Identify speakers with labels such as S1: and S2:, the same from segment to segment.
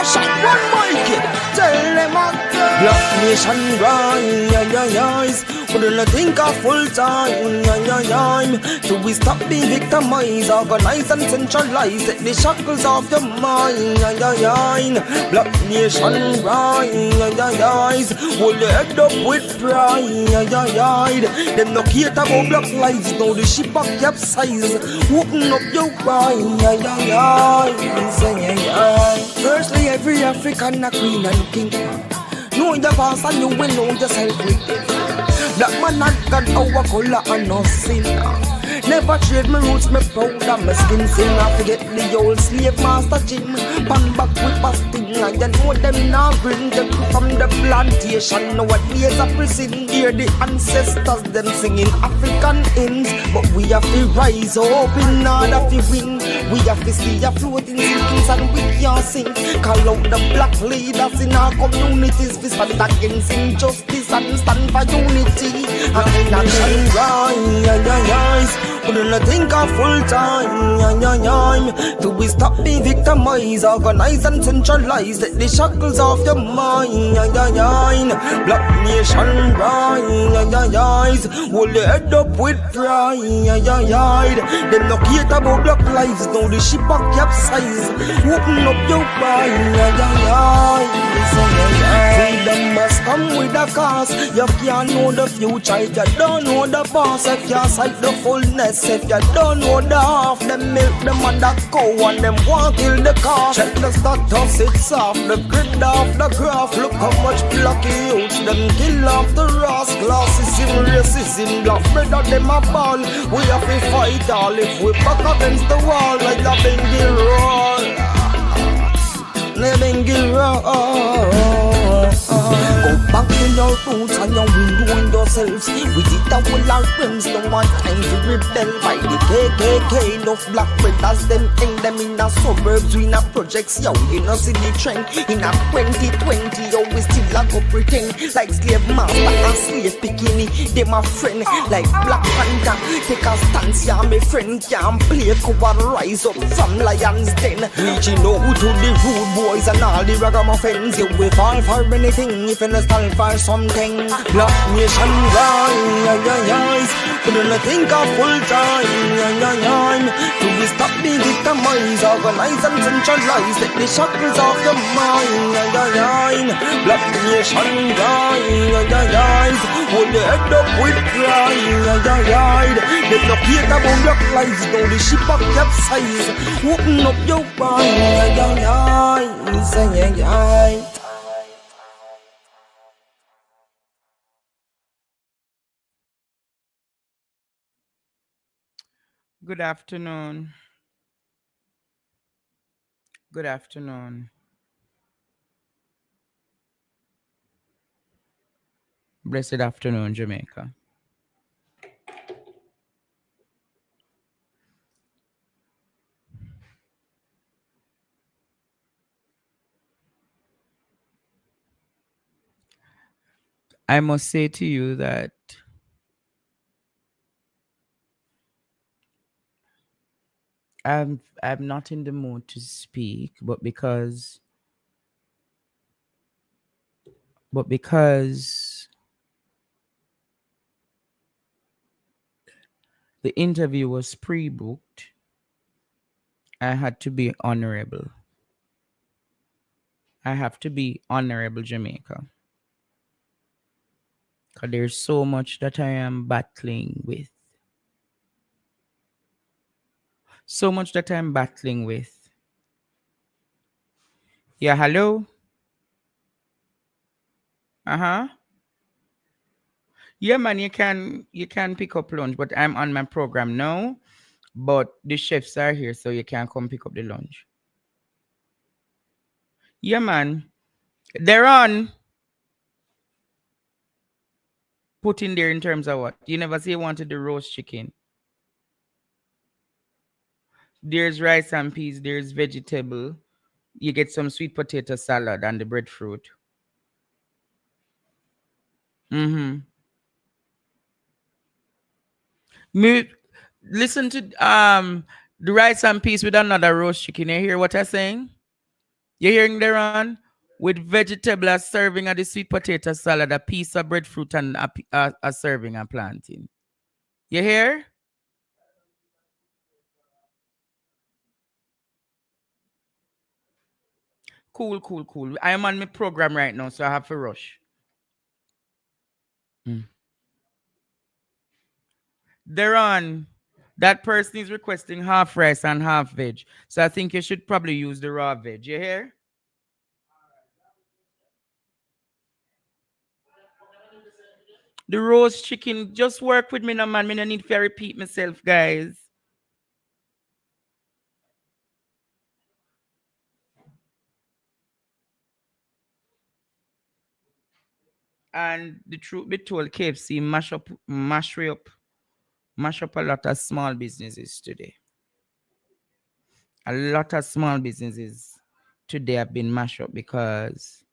S1: shot one mic. Tell them up. Black nation rise. Wouldn't think of full time. So we stop being victimized, organize and centralize. Take the shackles off your mind. Black nation rise. Hold your head up with pride. Them no care about black lives. Now the ship up capsize. Open up your eyes. Firstly, every African a queen and king. Know your past and you will know yourself with it. Black man not got our color and no sin. Never trade my roots, me proud of my skin. Sing I forget the old slave master Jim. Pan back with pasting and you know them now bring them from the plantation. Nowadays a prison. Hear the ancestors them singing African hymns. But we have to rise up in order to win. We have to see a floating sinkings and we can't sing. Call out the black leaders in our communities. We stand against injustice and stand for unity. And in action rise. Wouldn't think of full time. Do we stop being victimized, organize and centralize? Take the shackles off your mind. Black nation rise. Hold your head up with pride. Them no care about black lives. Now the ship a capsize. Open up your mind. Freedom must come with a cost. You can't know the future if you don't know the past. You can't sight the fullness if you don't know the half. Them milk them and the cow and them want kill the calf. Check the status, it's off the grid off the graph. Look how much blocky youths them kill off the Ross. Classism, racism, black brother them a ball. We have to fight all if we back against the wall. Like a Bengi roll. Bengi roll. Go back to your roots and your window and yourselves. We did that with our friends. No one time to rebel by the KKK. Enough black brothers them hang them in the suburbs. We in a projects, yo, you know see the trend. In a 2020, yo, we still a go pretend like slave master and slave bikini. They my friend, like Black Panther. Take a stance, yeah, my friend. Can't play cover, rise up from lions den. Reaching out to the rude boys and all the ragamuffins. You will fall for anything if you no stand for something. Black nation rise. Couldn't think of full time. Do we stop being victimized, organize and centralize? Take the shackles off your mind. Black nation rise. Hold your head up with pride. They no care about black lives. Now the ship up capsize. Open up your eyes.
S2: Good afternoon. Good afternoon. Blessed afternoon, Jamaica. I must say to you that I'm not in the mood to speak, but because the interview was pre-booked, I had to be honorable. I have to be honorable, Jamaica. Because there's so much that I am battling with. So much that I'm battling with. Yeah, hello? Uh-huh. Yeah, man, you can pick up lunch, but I'm on my program now. But the chefs are here, so you can't come pick up the lunch. Yeah, man. They're on. Put in there in terms of what? You never say you wanted the roast chicken. There's rice and peas, there's vegetable. You get some sweet potato salad and the breadfruit. Mm-hmm. Listen to the rice and peas with another roast chicken. You hear what I'm saying? You hearing there on? With vegetable a serving of the sweet potato salad, a piece of breadfruit and a serving of plantain. You hear? Cool, cool, cool. I am on my program right now, so I have to rush. Mm. They're on. That person is requesting half rice and half veg. So I think you should probably use the raw veg. You hear? The roast chicken, just work with me now, man. Me no need to repeat myself, guys. And the truth be told, KFC mash up a lot of small businesses today. A lot of small businesses today have been mashed up because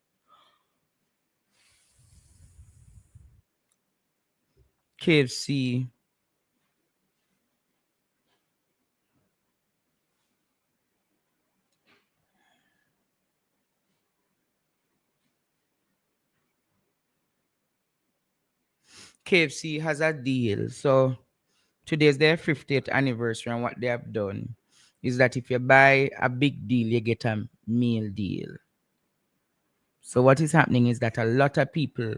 S2: KFC KFC has a deal. So today is their 50th anniversary, and what they have done is that if you buy a big deal, you get a meal deal. So what is happening is that a lot of people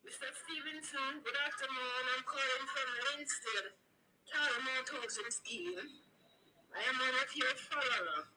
S3: Mr. Stevenson, good afternoon. I'm calling from Linstead, Calamount Housing Scheme. I am one of your followers.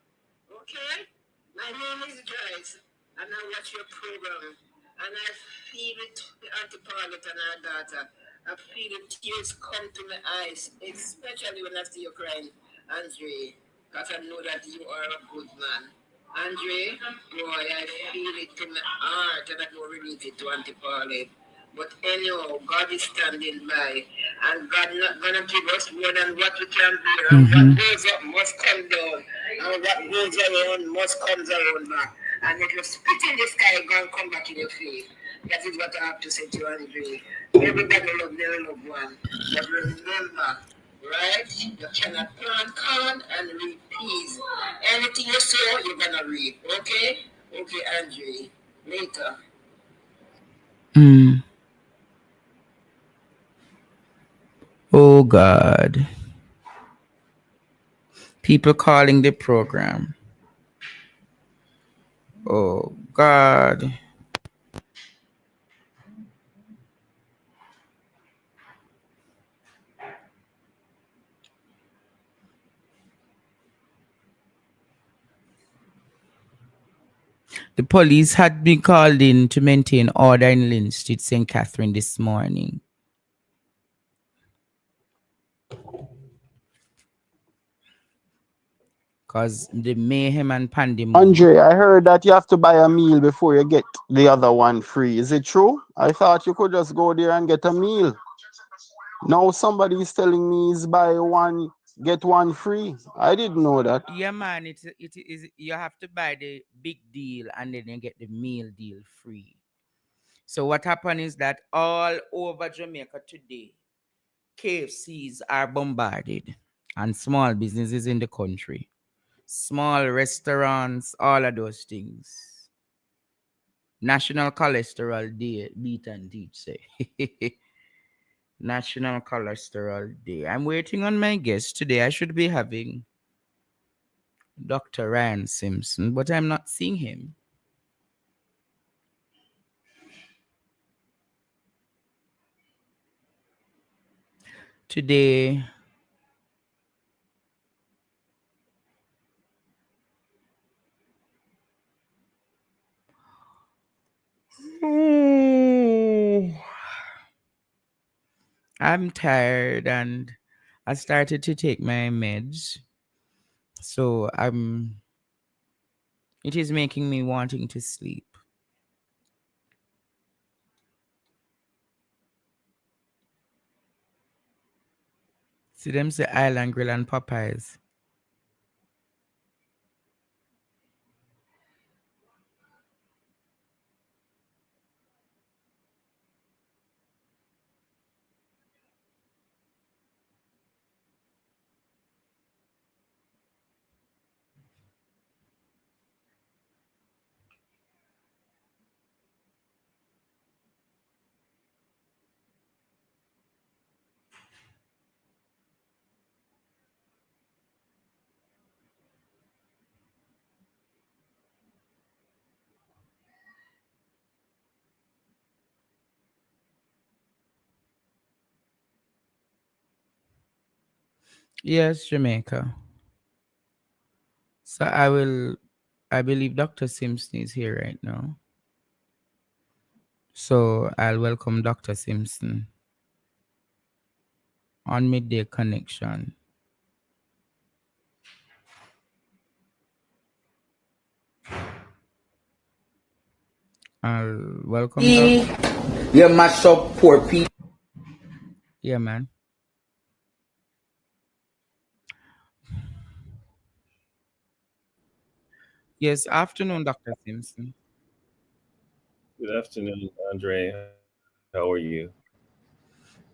S3: Okay? My name is Joyce, and I watch your program. And I feel it, Auntie Paulette and her daughter. I feel the tears come to my eyes, especially when I see you crying, Andre, because I know that you are a good man. Andre, boy, I feel it to my heart, and I don't relate it to Auntie Paulette. But anyhow, God is standing by, and God not gonna give us more than what we can bear. And what goes up must come down, and what goes around must come around back. And if you spit in the sky, God come back in your face. That is what I have to say to you, Andre. Everybody love their loved one, but remember, right? You cannot plant corn and reap peas. Anything you sow, you're gonna reap. Okay? Okay, Andre. Later.
S2: mm, oh God. People calling the program. Oh God. The police had been called in to maintain order in Lynn Street, St. Catherine this morning. Because the mayhem and pandemonium.
S4: Andre, I heard that you have to buy a meal before you get the other one free. Is it true? I thought you could just go there and get a meal. Now somebody is telling me is buy one, get one free. I didn't know that.
S2: Yeah, man, it is you have to buy the big deal and then you get the meal deal free. So what happened is that all over Jamaica today, KFCs are bombarded and small businesses in the country, small restaurants, all of those things. National Cholesterol Day, beat and teach say. National Cholesterol Day. I'm waiting on my guest today. I should be having Dr. Ryan Simpson, but I'm not seeing him. Today, I'm tired and I started to take my meds. So it is making me wanting to sleep. See them say Island Grill and Popeyes. Yes, Jamaica. So I believe Dr. Simpson is here right now. So I'll welcome Dr. Simpson on Midday Connection. I'll welcome Doc.
S1: You mash up poor people.
S2: Yeah, man. Yes, afternoon, Dr. Simpson.
S5: Good afternoon, Andre. How are you?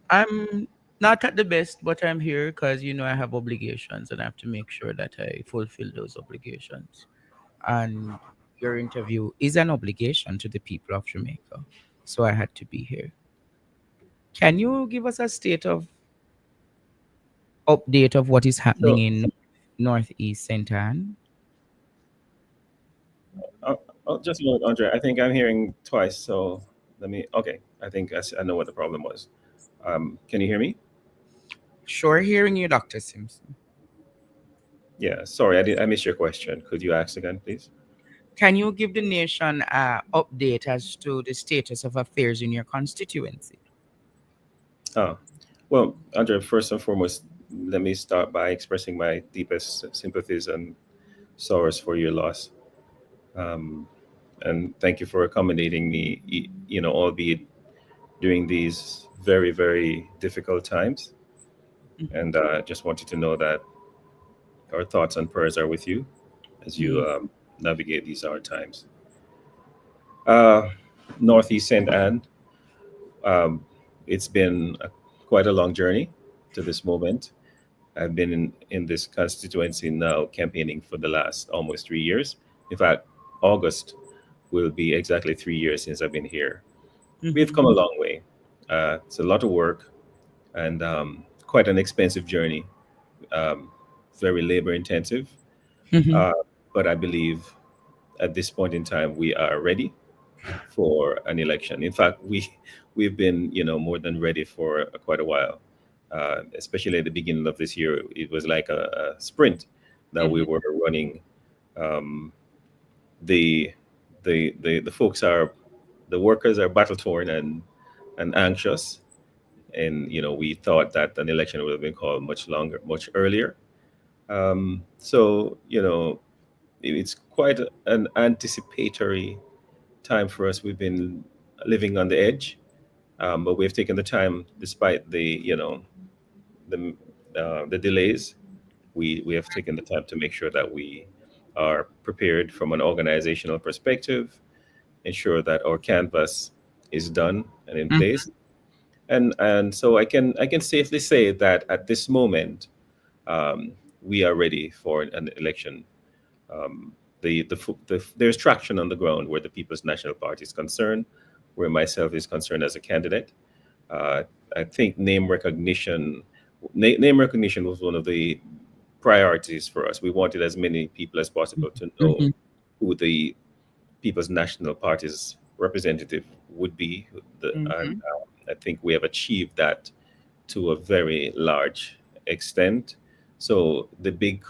S2: I'm not at the best, but I'm here because I have obligations and I have to make sure that I fulfill those obligations. And your interview is an obligation to the people of Jamaica. So I had to be here. Can you give us a state of update of what is happening
S5: So,
S2: in Northeast St. Anne?
S5: just a moment, Andre. I think I'm hearing twice. So okay. I think I know what the problem was. Can you hear me?
S2: Sure, hearing you, Dr. Simpson.
S5: Yeah. Sorry, I missed your question. Could you ask again, please?
S2: Can you give the nation an update as to the status of affairs in your constituency?
S5: Oh, well, Andre. First and foremost, let me start by expressing my deepest sympathies and sorrows for your loss. Um, and thank you for accommodating me. Albeit during these very, very difficult times.
S2: Mhm.
S5: And just want you to know that our thoughts and prayers are with you as you
S2: Mm,
S5: navigate these hard times. Uh, Northeast St. Anne, um, it's been quite a long journey to this moment. I've been in this constituency now campaigning for the last almost 3 years. In fact, August will be exactly 3 years since I've been here. We've
S2: mhm,
S5: come a long way. It's a lot of work and quite an expensive journey, um, very labor intensive.
S2: mhm,
S5: Uh, but I believe at this point in time, we are ready for an election. In fact, we've been more than ready for quite a while. Especially at the beginning of this year, it was like a sprint that we
S2: mhm,
S5: were running. Um, the the folks are the workers are battle torn and anxious, and we thought that an election would have been called much longer, much earlier. So it's quite an anticipatory time for us. We've been living on the edge, but we've taken the time, despite the the delays. We have taken the time to make sure that we are prepared from an organizational perspective, ensure that our canvas is done and in
S2: mhm,
S5: place, and so I can safely say that at this moment, um, we are ready for an election. um, there's traction on the ground where the People's National Party is concerned, where myself is concerned as a candidate. Uh, I think name recognition was one of the priorities for us. We wanted as many people as possible to know
S2: mhm,
S5: who the People's National Party's representative would be, and
S2: mhm,
S5: I think we have achieved that to a very large extent. So the big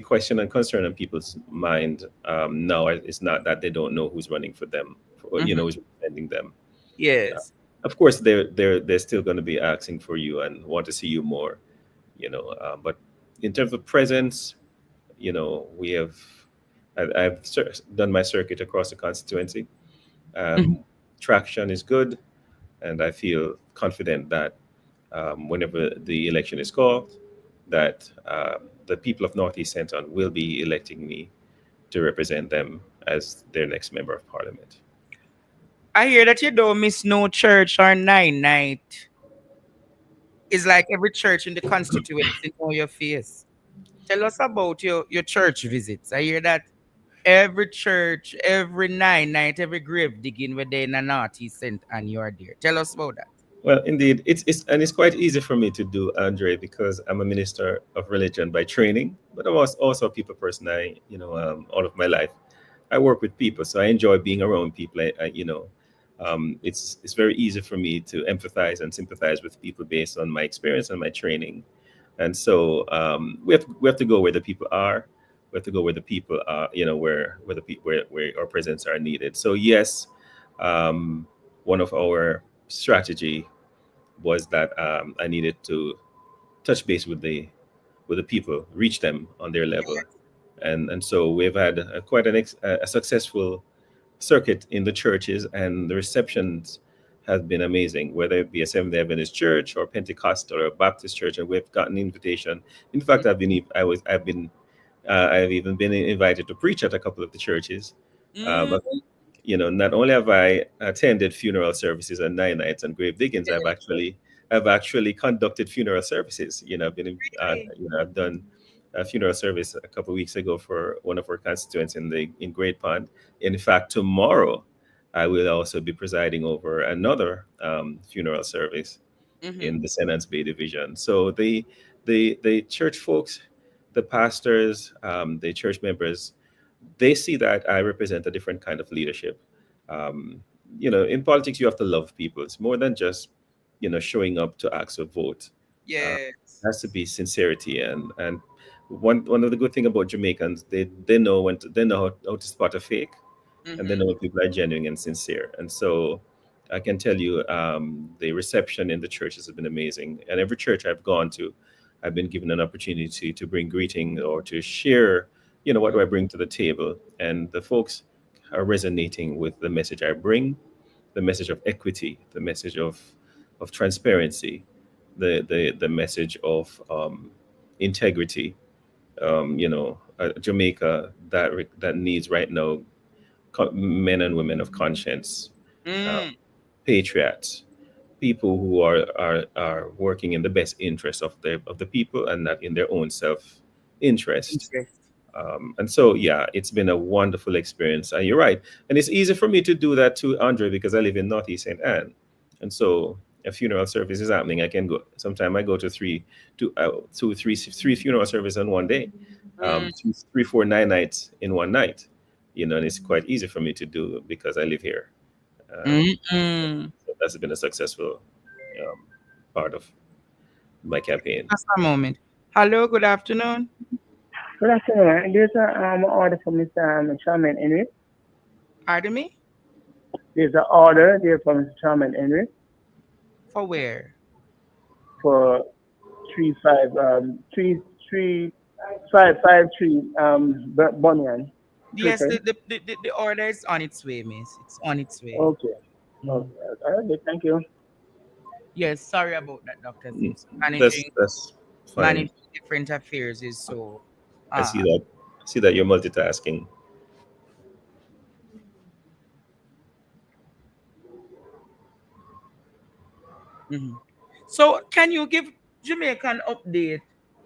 S5: question and concern in people's mind now is not that they don't know who's running for them,
S2: mhm.
S5: who's representing them.
S2: Yes.
S5: Of course, they're still going to be asking for you and want to see you more. But in terms of presence, we have I've done my circuit across the constituency.
S2: Mhm.
S5: Um, Traction is good, and I feel confident that whenever the election is called, that the people of Northeast Centon will be electing me to represent them as their next member of parliament.
S2: I hear that you don't miss no church or nine night. It's like every church in the constituency know your face. Tell us about your church visits. I hear that every church, every nine night, every grave digging where they in a Northeast St. and you're there. Tell us about that.
S5: Well, indeed, it's quite easy for me to do, Andre, because I'm a minister of religion by training, but I'm also a people person. All of my life, I work with people, so I enjoy being around people. It's very easy for me to empathize and sympathize with people based on my experience and my training. And so we have to go where the people are. We have to go where the people are, where the people where our presence are needed. So yes, um, one of our strategy was that I needed to touch base with the people, reach them on their level, and so we've had quite a successful circuit in the churches, and the receptions have been amazing. Whether it be a Seventh Day Adventist church or Pentecostal or Baptist church, and we've gotten invitation. In fact, I've even been invited to preach at a couple of the churches.
S2: Mm,
S5: But not only have I attended funeral services on nine nights and grave diggings, I've actually conducted funeral services.
S2: really?
S5: I've done a funeral service a couple of weeks ago for one of our constituents in Great Pond. In fact, tomorrow I will also be presiding over another funeral service
S2: Mm-hmm.
S5: in the Senance Bay division. So the church folks, the pastors, the church members, they see that I represent a different kind of leadership. Um, in politics, you have to love people. It's more than just showing up to ask a vote. Uh,
S2: Yes.
S5: it has to be sincerity, and one of the good thing about Jamaicans, they know they know how to spot a fake, and they
S2: Mm-hmm.
S5: know when people are genuine and sincere. And so I can tell you, the reception in the churches has been amazing. And every church I've gone to, I've been given an opportunity to bring greeting or to share, what do I bring to the table. And the folks are resonating with the message I bring, the message of equity, the message of transparency, the message of integrity. Jamaica that needs right now men and women of conscience, uh,
S2: Mm.
S5: patriots, people who are working in the best interest of the people and not in their own self interest.
S2: Interest.
S5: And so, yeah, it's been a wonderful experience. And you're right, and it's easy for me to do that to Andre because I live in Northeast St. Anne, and so a funeral service is happening. I can go. Sometimes I go to three funeral services in one day,
S2: Mm.
S5: three, 4, 9 nights in one night. And it's quite easy for me to do because I live here.
S2: Mm-mm.
S5: So that's been a successful um, part of my campaign.
S2: Just a moment. Hello, good afternoon.
S6: Good afternoon. There's a order for Mr. Chairman Henry.
S2: Pardon me?
S6: There's an order there for Mr. Chairman Henry
S2: For where?
S6: for 3553 Bunyan.
S2: Yes,
S6: Clifford.
S2: the order is on its way, miss. It's on its way.
S6: Okay.
S2: Mhm.
S6: Okay. All right. Thank you.
S2: Yes, sorry about that, Dr.
S5: Mm,
S2: Simpson.
S5: that's fine.
S2: Managing different affairs is so
S5: I see
S2: uh
S5: that. See that you're multitasking.
S2: mhm. So can you give Jamaica an update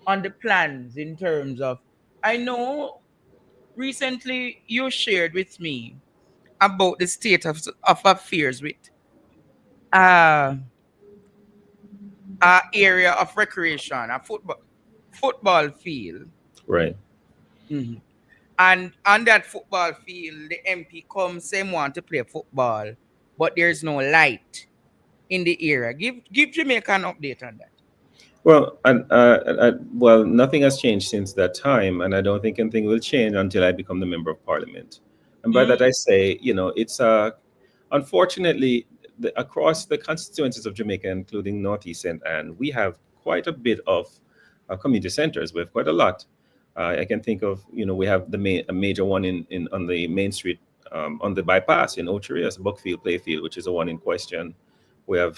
S2: on the plans in terms of I know recently you shared with me about the state of affairs with uh area of recreation, a football field.
S5: Right.
S2: Mhm. And on that football field, the MP comes saying want to play football, but there's no light in the area. Give Jamaica an update on that.
S5: Well, nothing has changed since that time, and I don't think anything will change until I become the member of parliament. And by
S2: Mm,
S5: that I say, it's unfortunately across the constituencies of Jamaica, including Northeast and we have quite a bit of community centers. We have quite a lot. I can think of, we have a major one in on the main street, on the bypass in Ocherias, Buckfield Playfield, which is the one in question. We have,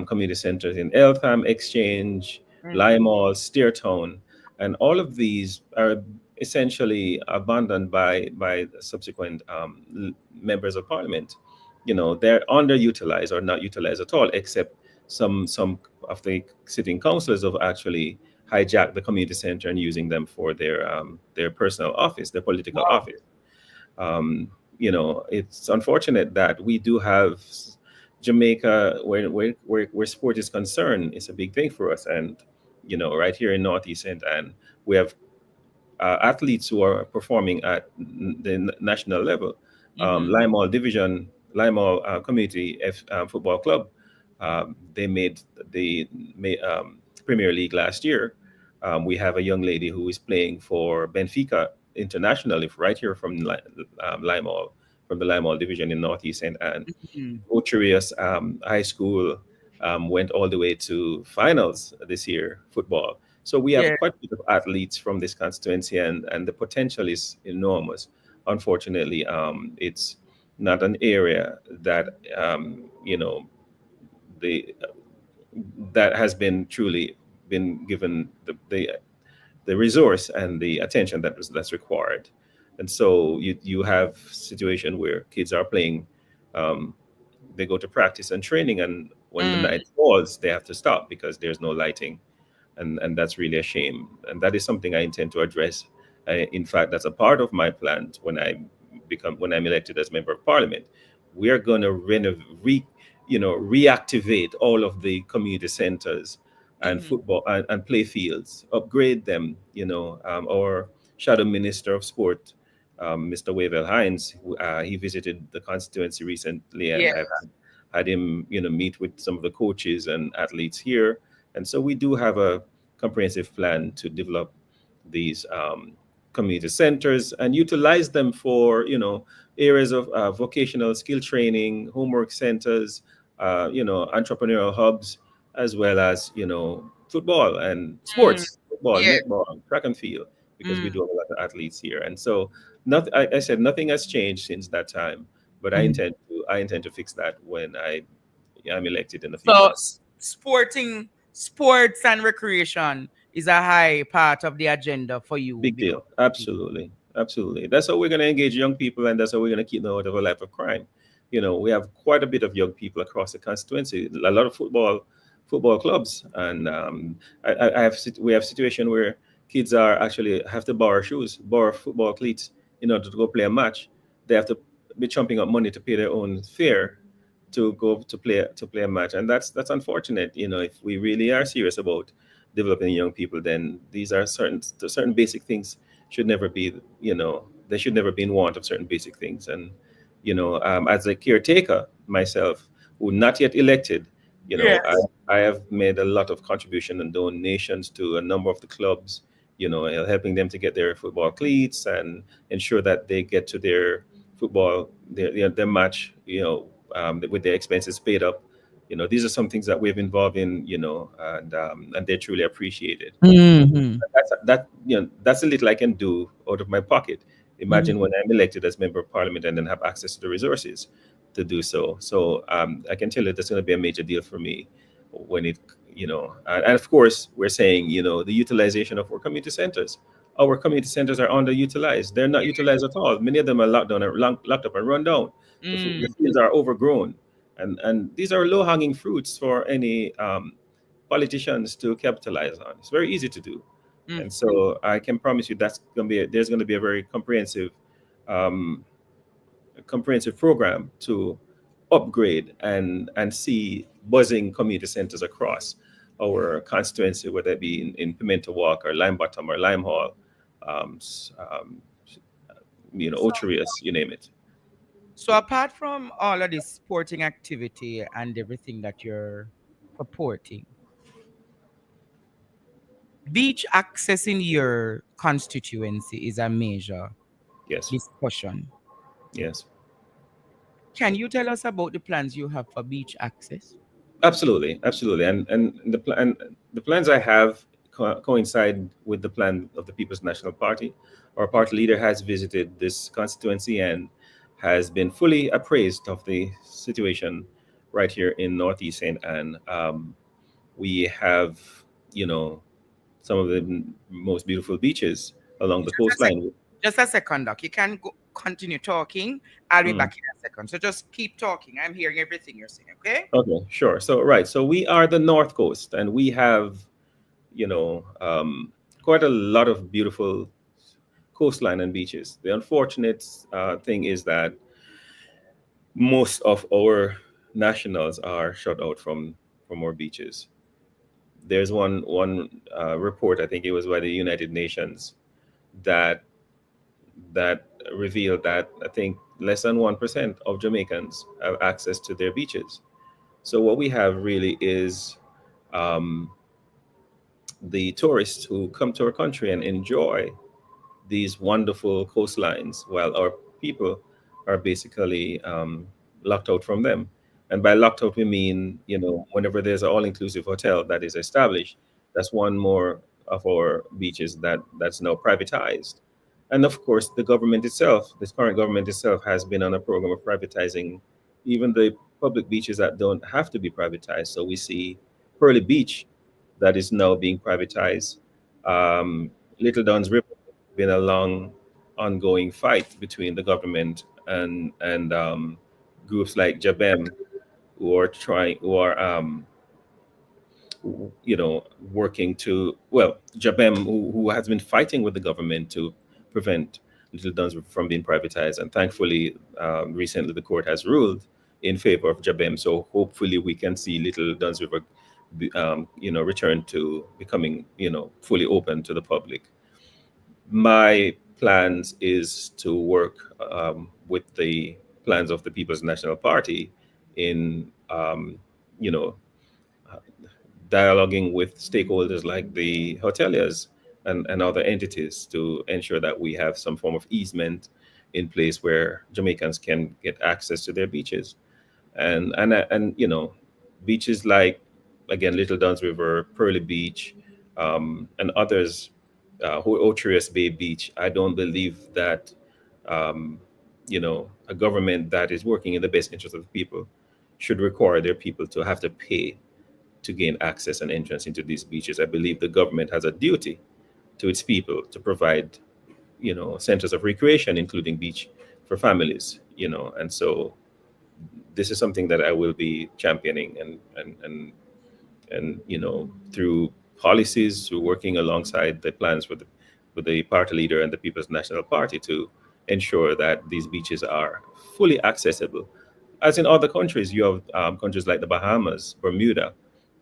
S5: community centers in Eltham, Exchange,
S2: mhm.
S5: Limehall, Steertown, and all of these are essentially abandoned by subsequent members of parliament. They're underutilized or not utilized at all, except some of the sitting councillors have actually hijacked the community center and using them for their personal office, their political
S2: Wow.
S5: office. It's unfortunate that we do have Jamaica, where sport is concerned, is a big thing for us. And, right here in Northeast and we have athletes who are performing at the national level.
S2: Mhm.
S5: Limehall Community Football Club, they made the Premier League last year. We have a young lady who is playing for Benfica internationally, right here from Lime Hall, from the Lime Hall division in Northeast St. Anne.
S2: Mm.
S5: Ocherius High School went all the way to finals this year, football. So we have
S2: Yeah.
S5: quite a bit of athletes from this constituency, and the potential is enormous. Unfortunately, it's not an area that you know the that has been truly been given the resource and the attention that's required. And so you have situation where kids are playing, um, they go to practice and training, and when the
S2: Mm.
S5: night falls, they have to stop because there's no lighting, and that's really a shame. And that is something I intend to address. In fact, that's a part of my plan when I'm elected as member of parliament. We are going to reactivate all of the community centers and
S2: Mm.
S5: football and play fields, upgrade them. Our shadow minister of sport, Mr. Wavell Hines, he visited the constituency recently, and
S2: Yeah.
S5: I've had him, meet with some of the coaches and athletes here. And so we do have a comprehensive plan to develop these community centers and utilize them for, areas of vocational skill training, homework centers, entrepreneurial hubs, as well as, football and
S2: Mm.
S5: sports, football,
S2: Yeah.
S5: netball, track and field, because we
S2: Mm.
S5: do have a lot of athletes here. And so, I said nothing has changed since that time, but
S2: Mm.
S5: I intend to fix that when I'm elected in a few
S2: So
S5: months.
S2: sports and recreation is a high part of the agenda for you
S5: Big
S2: because
S5: deal. Absolutely. Absolutely. That's how we're going to engage young people, and that's how we're going to keep them out of a life of crime. We have quite a bit of young people across the constituency, a lot of football clubs. And we have situation where kids are actually have to borrow shoes, borrow football cleats in order to go play a match. They have to be chumping up money to pay their own fare to go to play a match, and that's unfortunate. If we really are serious about developing young people, then these are certain basic things should never be, they should never be in want of certain basic things. And as a caretaker myself, who not yet elected,
S2: yes.
S5: I have made a lot of contribution and donations to a number of the clubs, helping them to get their football cleats and ensure that they get to their football, their match, with their expenses paid up. These are some things that we've involved in, and they're truly appreciated.
S2: Mm-hmm.
S5: That's a little I can do out of my pocket.
S2: Mm.
S5: Imagine when I'm elected as member of parliament and then have access to the resources to do so. So I can tell you that's going to be a major deal for me when and of course we're saying, the utilization of our community centers. Our community centers are underutilized. They're not utilized at all. Many of them are locked down, locked up and run down. The
S2: Mm.
S5: fields are overgrown, and these are low hanging fruits for any politicians to capitalize on. It's very easy to do.
S2: Mm.
S5: And so I can promise you there's going to be a very um, comprehensive program to upgrade and see buzzing community centers across our constituency, whether it be in Pimento Walk or Lime Bottom or Lime Hall, um, s- um, Ocherius, you name it.
S2: So apart from all of this sporting activity and everything that you're purporting, beach access in your constituency is a major
S5: Yes,
S2: discussion.
S5: yes.
S2: Can you tell us about the plans you have for beach access?
S5: Absolutely, absolutely, and the plans I have coincide with the plan of the People's National Party. Our party leader has visited this constituency and has been fully appraised of the situation right here in Northeast Saint Anne. We have, you know, some of the most beautiful beaches along the
S2: Just a sec.
S5: coastline.
S2: Just a second, Doc. You can continue talking. I'll be
S5: Mm.
S2: back in a second. So just keep talking. I'm hearing everything you're saying. Okay.
S5: Okay, sure. So right, so we are the North Coast, and we have, you know, quite a lot of beautiful coastline and beaches. The unfortunate thing is that most of our nationals are shut out from our beaches. There's one report, I think it was by the United Nations, that that revealed that I think less than 1% of Jamaicans have access to their beaches. So what we have really is um, the tourists who come to our country and enjoy these wonderful coastlines while our people are basically locked out from them. And by locked out, we mean, whenever there's an all-inclusive hotel that is established, that's one more of our beaches that's now privatized. And of course, the government itself, this current government itself, has been on a program of privatizing even the public beaches that don't have to be privatized. So we see Pearly Beach that is now being privatized. Um, Little Dunn's River been a long, ongoing fight between the government and groups like Jabem, who are working to, well, Jabem, who has been fighting with the government to prevent Little Duns from being privatized, and thankfully, recently the court has ruled in favor of Jabem. So hopefully, we can see Little Duns River, return to becoming, fully open to the public. My plans is to work with the plans of the People's National Party in, you know, dialoguing with stakeholders like the hoteliers and other entities to ensure that we have some form of easement in place where Jamaicans can get access to their beaches. And beaches like, again, Little Duns River, Pearly Beach, and others, Otrius Bay Beach. I don't believe that um, a government that is working in the best interest of the people should require their people to have to pay to gain access and entrance into these beaches. I believe the government has a duty to its people to provide, centers of recreation, including beach for families, and so this is something that I will be championing and through policies, through working alongside the plans with the party leader and the People's National Party to ensure that these beaches are fully accessible. As in other countries, you have countries like the Bahamas, Bermuda,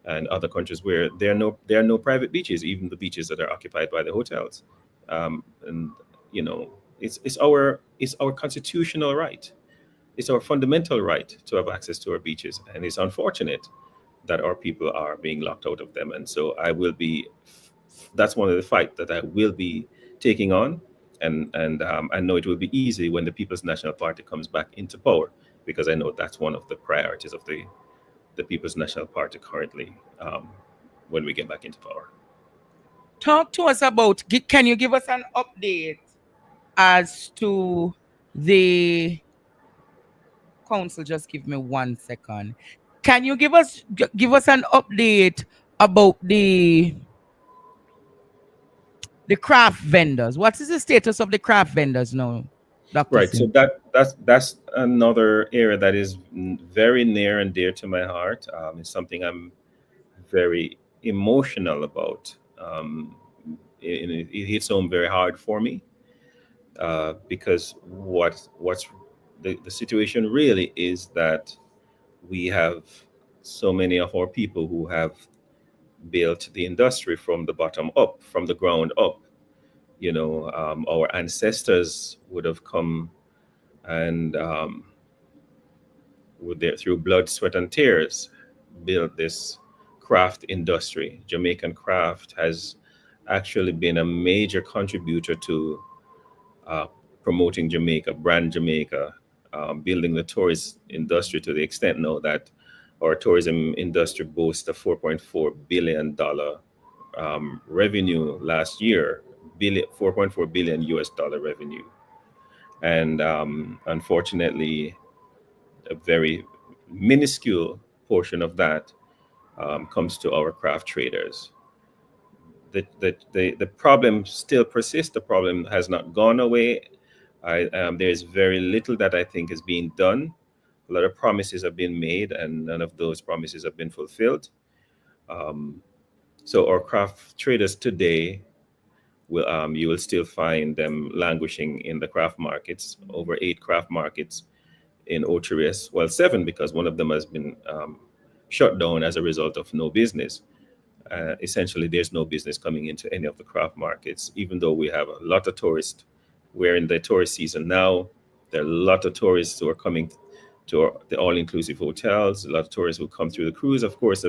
S5: and other countries where there are no private beaches, even the beaches that are occupied by the hotels. And it's our constitutional right. It's our fundamental right to have access to our beaches, and it's unfortunate that our people are being locked out of them. And so that's one of the fight that I will be taking on. And I know it will be easy when the People's National Party comes back into power, because I know that's one of the priorities of the People's National Party currently, when we get back into power.
S2: Talk to us about, can you give us an update as to the council? Just give me 1 second. Can you give us an update about the craft vendors? What is the status of the craft vendors now, Dr.
S5: Right. So
S2: Sim?
S5: that's another area that is very near and dear to my heart. It's something I'm very emotional about. It hits home very hard for me, because what's the situation really is that we have so many of our people who have built the industry from the bottom up, from the ground up. Our ancestors would have come and through blood, sweat, and tears, built this craft industry. Jamaican craft has actually been a major contributor to uh, promoting Jamaica, brand Jamaica, building the tourist industry to the extent now that our tourism industry boasts a $4.4 billion revenue last year, 4.4 billion US dollar revenue. And unfortunately, a very minuscule portion of that comes to our craft traders. The problem still persists. The problem has not gone away. There's very little that I think is being done. A lot of promises have been made, and none of those promises have been fulfilled. Um, so our craft traders today you will still find them languishing in the craft markets. Over 8 craft markets in Otrius, well, 7, because one of them has been shut down as a result of no business. Essentially, there's no business coming into any of the craft markets, even though we have a lot of tourists. We're in the tourist season now. There are a lot of tourists who are coming to the all-inclusive hotels. A lot of tourists who come through the cruise. Of course,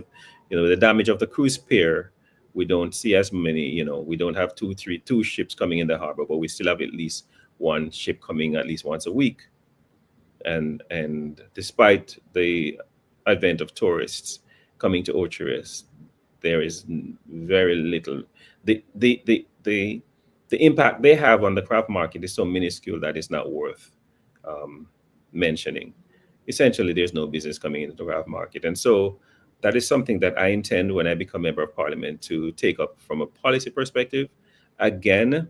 S5: the damage of the cruise pier we don't see as many, we don't have two ships coming in the harbor, but we still have at least one ship coming at least once a week. And despite the advent of tourists coming to Ocherous, there is very little. The impact they have on the craft market is so minuscule that it's not worth um, mentioning. Essentially, there's no business coming into the craft market, and so that is something that I intend when I become member of parliament to take up from a policy perspective. Again,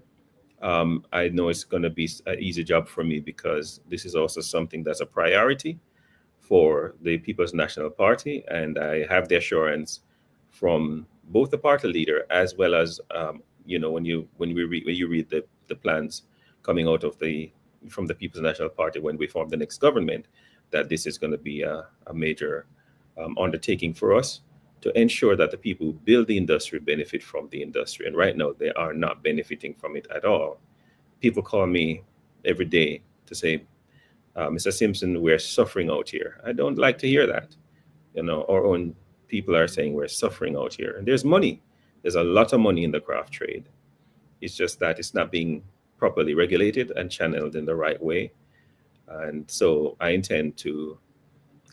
S5: I know it's going to be an easy job for me because this is also something that's a priority for the People's National Party, and I have the assurance from both the party leader as well as when you read the plans coming out of the from the People's National Party when we form the next government, that this is going to be a major undertaking for us to ensure that the people who build the industry benefit from the industry. And right now, they are not benefiting from it at all. People call me every day to say, Mr. Simpson, we're suffering out here. I don't like to hear that. Our own people are saying we're suffering out here. And there's money. There's a lot of money in the craft trade. It's just that it's not being properly regulated and channeled in the right way. And so I intend to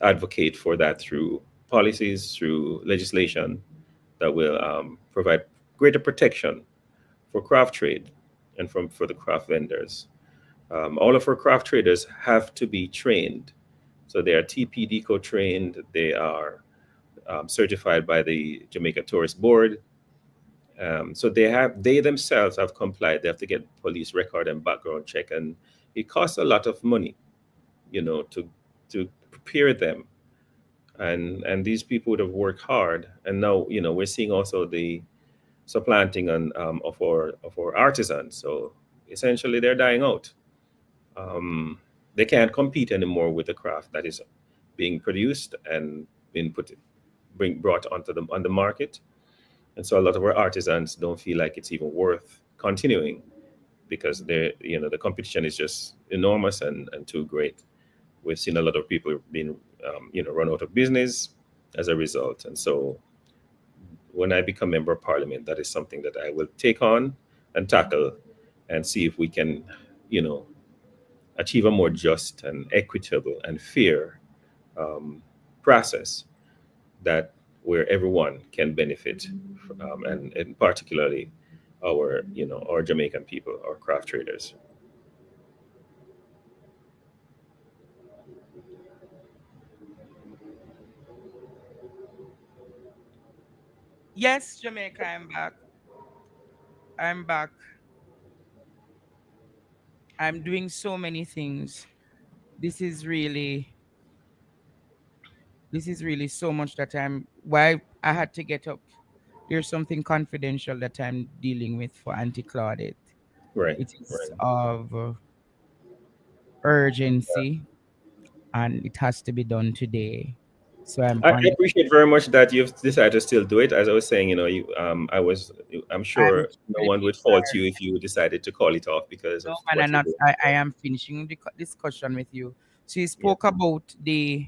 S5: advocate for that through policies, through legislation that will provide greater protection for craft trade and for the craft vendors. All of our craft traders have to be trained. So they are TPDCO trained. They are certified by the Jamaica Tourist Board. So they themselves have complied. They have to get police record and background check, and it costs a lot of money, to prepare them. And these people would have worked hard, and now we're seeing also the supplanting of our artisans. So essentially, they're dying out. They can't compete anymore with the craft that is being produced and being brought on the market. And so a lot of our artisans don't feel like it's even worth continuing because the competition is just enormous and too great. We've seen a lot of people being run out of business as a result. And so when I become member of parliament, that is something that I will take on and tackle and see if we can, achieve a more just and equitable and fair process that where everyone can benefit, and particularly our Jamaican people, our craft traders.
S2: Yes, Jamaica, I'm back. I'm back. I'm doing so many things. This is really this is really so much that why I had to get up. There's something confidential that I'm dealing with for Auntie Claudette.
S5: Right,
S2: It is
S5: right.
S2: of urgency and it has to be done today. So I'm
S5: I
S2: on
S5: appreciate very much that you've decided to still do it. As I was saying, I'm
S2: I'm
S5: sure no one would fault you if you decided to call it off because
S2: no
S5: of
S2: man,
S5: what
S2: I'm
S5: you're
S2: not.
S5: doing.
S2: I am finishing the discussion with you. So you
S5: Yeah,
S2: spoke about the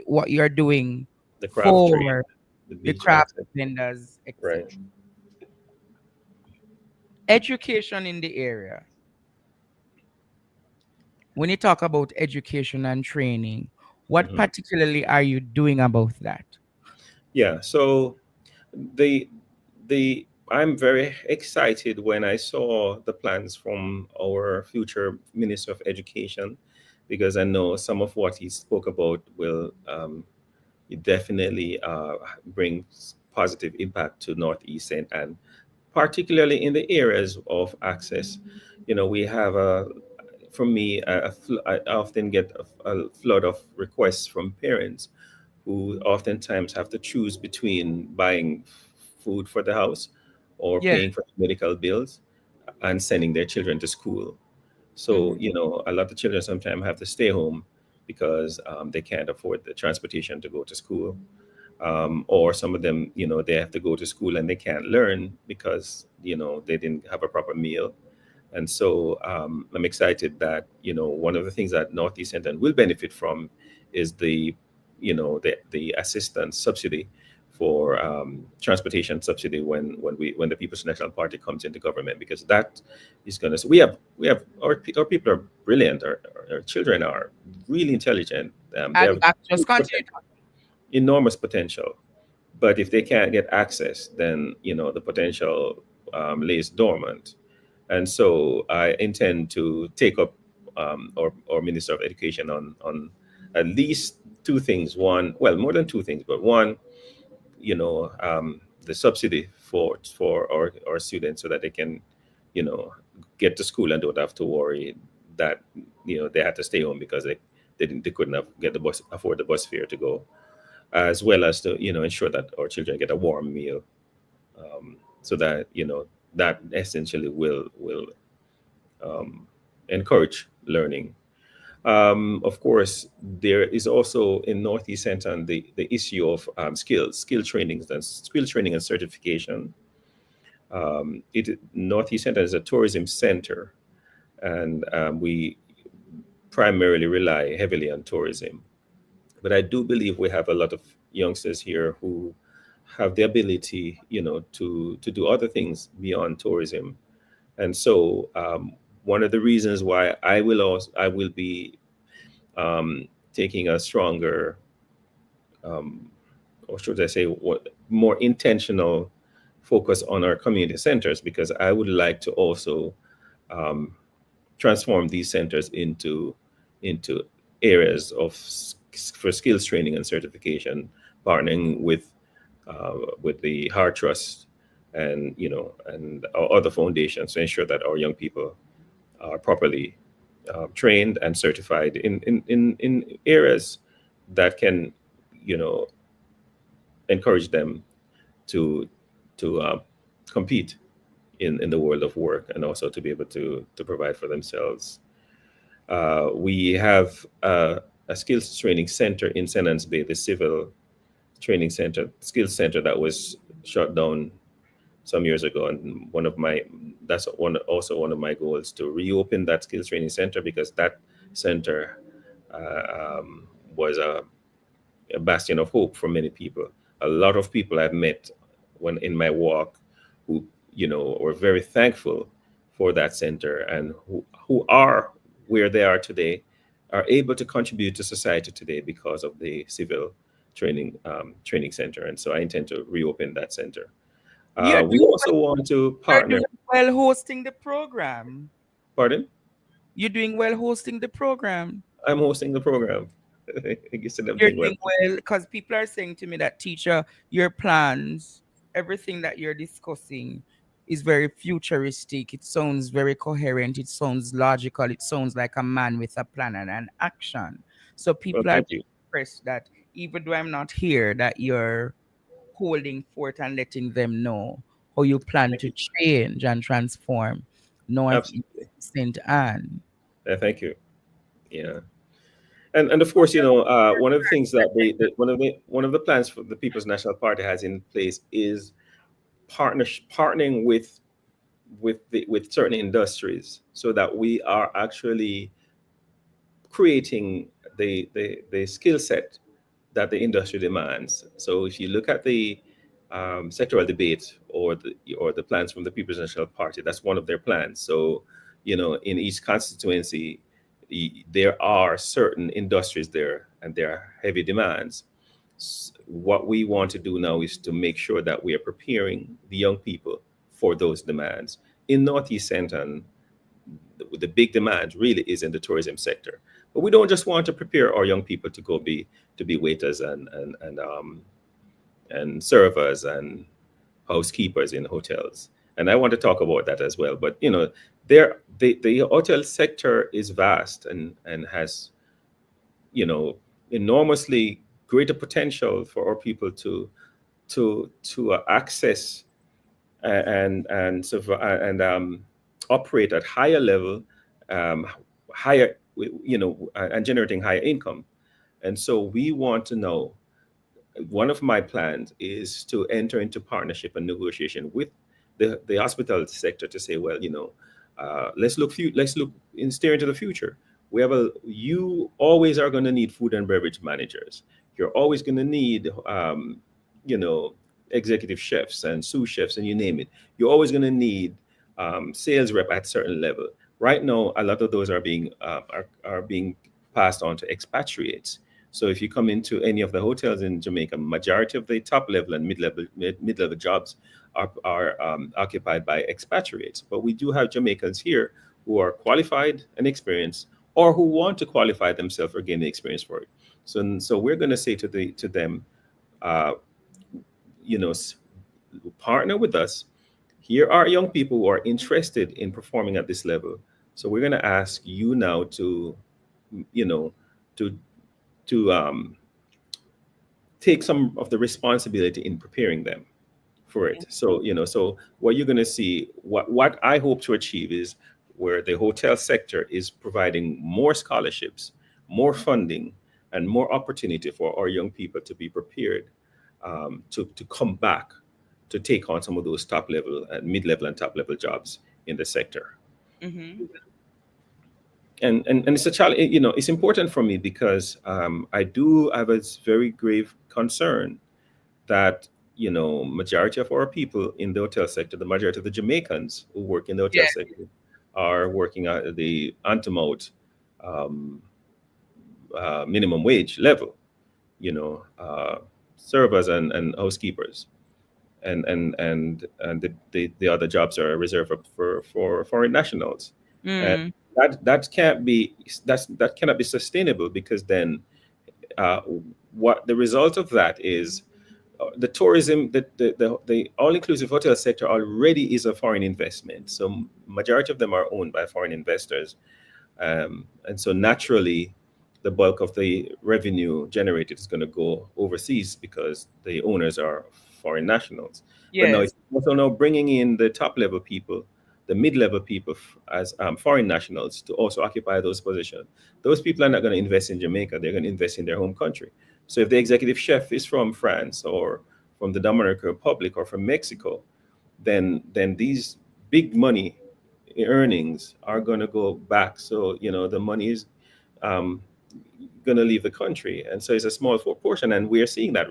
S2: what you're doing
S5: the craft trade,
S2: for
S5: the
S2: the
S5: beach
S2: craft
S5: access.
S2: vendors, etc.
S5: Right.
S2: Education in the area. When you talk about education and training, what
S5: Mhm.
S2: particularly are you doing about that?
S5: Yeah. So the I'm very excited when I saw the plans from our future Minister of Education, because I know some of what he spoke about will definitely bring positive impact to Northeast and particularly in the areas of access. We have for me, I often get a flood of requests from parents who oftentimes have to choose between buying food for the house or
S2: Yeah.
S5: paying for medical bills and sending their children to school. So,
S2: Hmm.
S5: a lot of children sometimes have to stay home because they can't afford the transportation to go to school. Or some of them, they have to go to school and they can't learn because, they didn't have a proper meal. And so I'm excited that, one of the things that Northeast Center will benefit from is the assistance subsidy transportation subsidy when the People's National Party comes into government, because that is going to, we have our people are brilliant, our children are really intelligent, they
S2: And
S5: have
S2: back, just continue.
S5: enormous potential, but if they can't get access, then the potential lays dormant. And so I intend to take up or Minister of Education on at least two things. One, well, more than two things, but one, the subsidy for our students, so that they can, you know, get to school and don't have to worry that they had to stay home because they couldn't get the bus afford the bus fare to go, as well as to ensure that our children get a warm meal, so that that essentially will um, encourage learning. Of course, there is also in Northeast Center the issue of skill training and certification. Northeast Center is a tourism center, and we primarily rely heavily on tourism. But I do believe we have a lot of youngsters here who have the ability, to do other things beyond tourism. And so, one of the reasons why I will be taking a stronger, um, or should I say, what more intentional focus on our community centers, because I would like to also um, transform these centers into areas for skills training and certification, partnering with the Heart Trust and our other foundations to ensure that our young people are properly trained and certified in areas that can, you know, encourage them to to compete in the world of work, and also to be able to provide for themselves. We have a skills training center in St. Anne's Bay, the Civil Training Center, Skills Center, that was shut down some years ago. And that's one of my goals, to reopen that skills training center, because that center was a bastion of hope for many people. A lot of people I've met when in my walk, who were very thankful for that center, and who are where they are today, are able to contribute to society today because of the civil training center. And so I intend to reopen that center.
S2: You're
S5: We
S2: doing,
S5: also want to
S2: you're
S5: partner.
S2: doing well hosting the program.
S5: Pardon?
S2: You're doing well hosting the program.
S5: I'm hosting the program. You said
S2: You're
S5: everything well.
S2: doing well because people are saying to me that, teacher, your plans, everything that you're discussing is very futuristic. It sounds very coherent. It sounds logical. It sounds like a man with a plan and an action. So
S5: Well,
S2: people are
S5: thank you.
S2: impressed that even though I'm not here, that you're holding forth and letting them know how you plan
S5: Thank
S2: to
S5: you.
S2: change and transform Northeast
S5: Absolutely.
S2: St. Anne.
S5: Thank you. Yeah. And of course, one of the things that one of the plans for the People's National Party has in place is partnering with certain industries, so that we are actually creating the skill set that the industry demands. So if you look at the sectoral debate, or the plans from the People's National Party, that's one of their plans. So, in each constituency, there are certain industries there, and there are heavy demands. What we want to do now is to make sure that we are preparing the young people for those demands. In Northeast Centre, the big demand really is in the tourism sector. But we don't just want to prepare our young people to be waiters and servers and housekeepers in hotels. And I want to talk about that as well. But the hotel sector is vast, and has enormously greater potential for our people to access and operate at higher level, um, higher and generating higher income. And so we want to know. One of my plans is to enter into partnership and negotiation with the hospitality sector, to say, well, let's look and stare into the future. You always are going to need food and beverage managers. You're always going to need you know, executive chefs and sous chefs and you name it. You're always going to need sales rep at certain level. Right now, a lot of those are being passed on to expatriates. So if you come into any of the hotels in Jamaica, majority of the top level and mid level jobs are occupied by expatriates. But we do have Jamaicans here who are qualified and experienced, or who want to qualify themselves or gain the experience for it. So we're going to say to them, uh, you know, partner with us. Here are young people who are interested in performing at this level. So we're going to ask you now to, you know, to to take some of the responsibility in preparing them for it. So, so what you're going to see, what I hope to achieve is where the hotel sector is providing more scholarships, more funding, and more opportunity for our young people to be prepared to come back to take on some of those top level and mid level and top level jobs in the sector.
S2: Mm-hmm.
S5: And it's a challenge. It's important for me because I do have a very grave concern that majority of our people in the hotel sector, the majority of the Jamaicans who work in the hotel
S2: Yeah.
S5: sector, are working at the antemote um, minimum wage level. Servers and housekeepers, and the other jobs are reserved for foreign nationals, and
S2: Mm.
S5: that cannot be sustainable, because then uh, what the result of that is, the tourism, the all-inclusive hotel sector already is a foreign investment. So majority of them are owned by foreign investors, and so naturally, the bulk of the revenue generated is going to go overseas because the owners are foreign nationals. But now
S2: Yes.
S5: it's also now bringing in the top level people, the mid level people as foreign nationals to also occupy those positions. Those people are not going to invest in Jamaica; they're going to invest in their home country. So if the executive chef is from France or from the Dominican Republic or from Mexico, then these big money earnings are going to go back. So the money is um, going to leave the country, and so it's a small portion, and we are seeing that.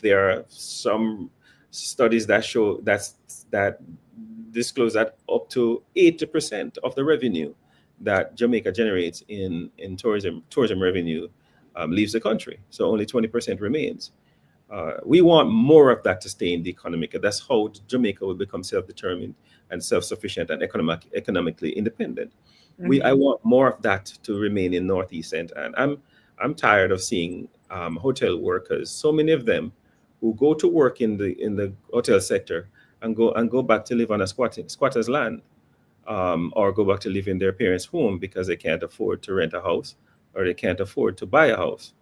S5: There are some studies that show that disclose that up to 80% of the revenue that Jamaica generates in tourism revenue leaves the country. So only 20% remains. We want more of that to stay in the economy. 'Cause that's how Jamaica will become self-determined and self-sufficient and economically independent. I
S2: Mm-hmm.
S5: want more of that to remain in Northeast, and I'm tired of seeing hotel workers, so many of them, who go to work in the hotel sector and go back to live on a squatter's land, or go back to live in their parents' home because they can't afford to rent a house or they can't afford to buy a house.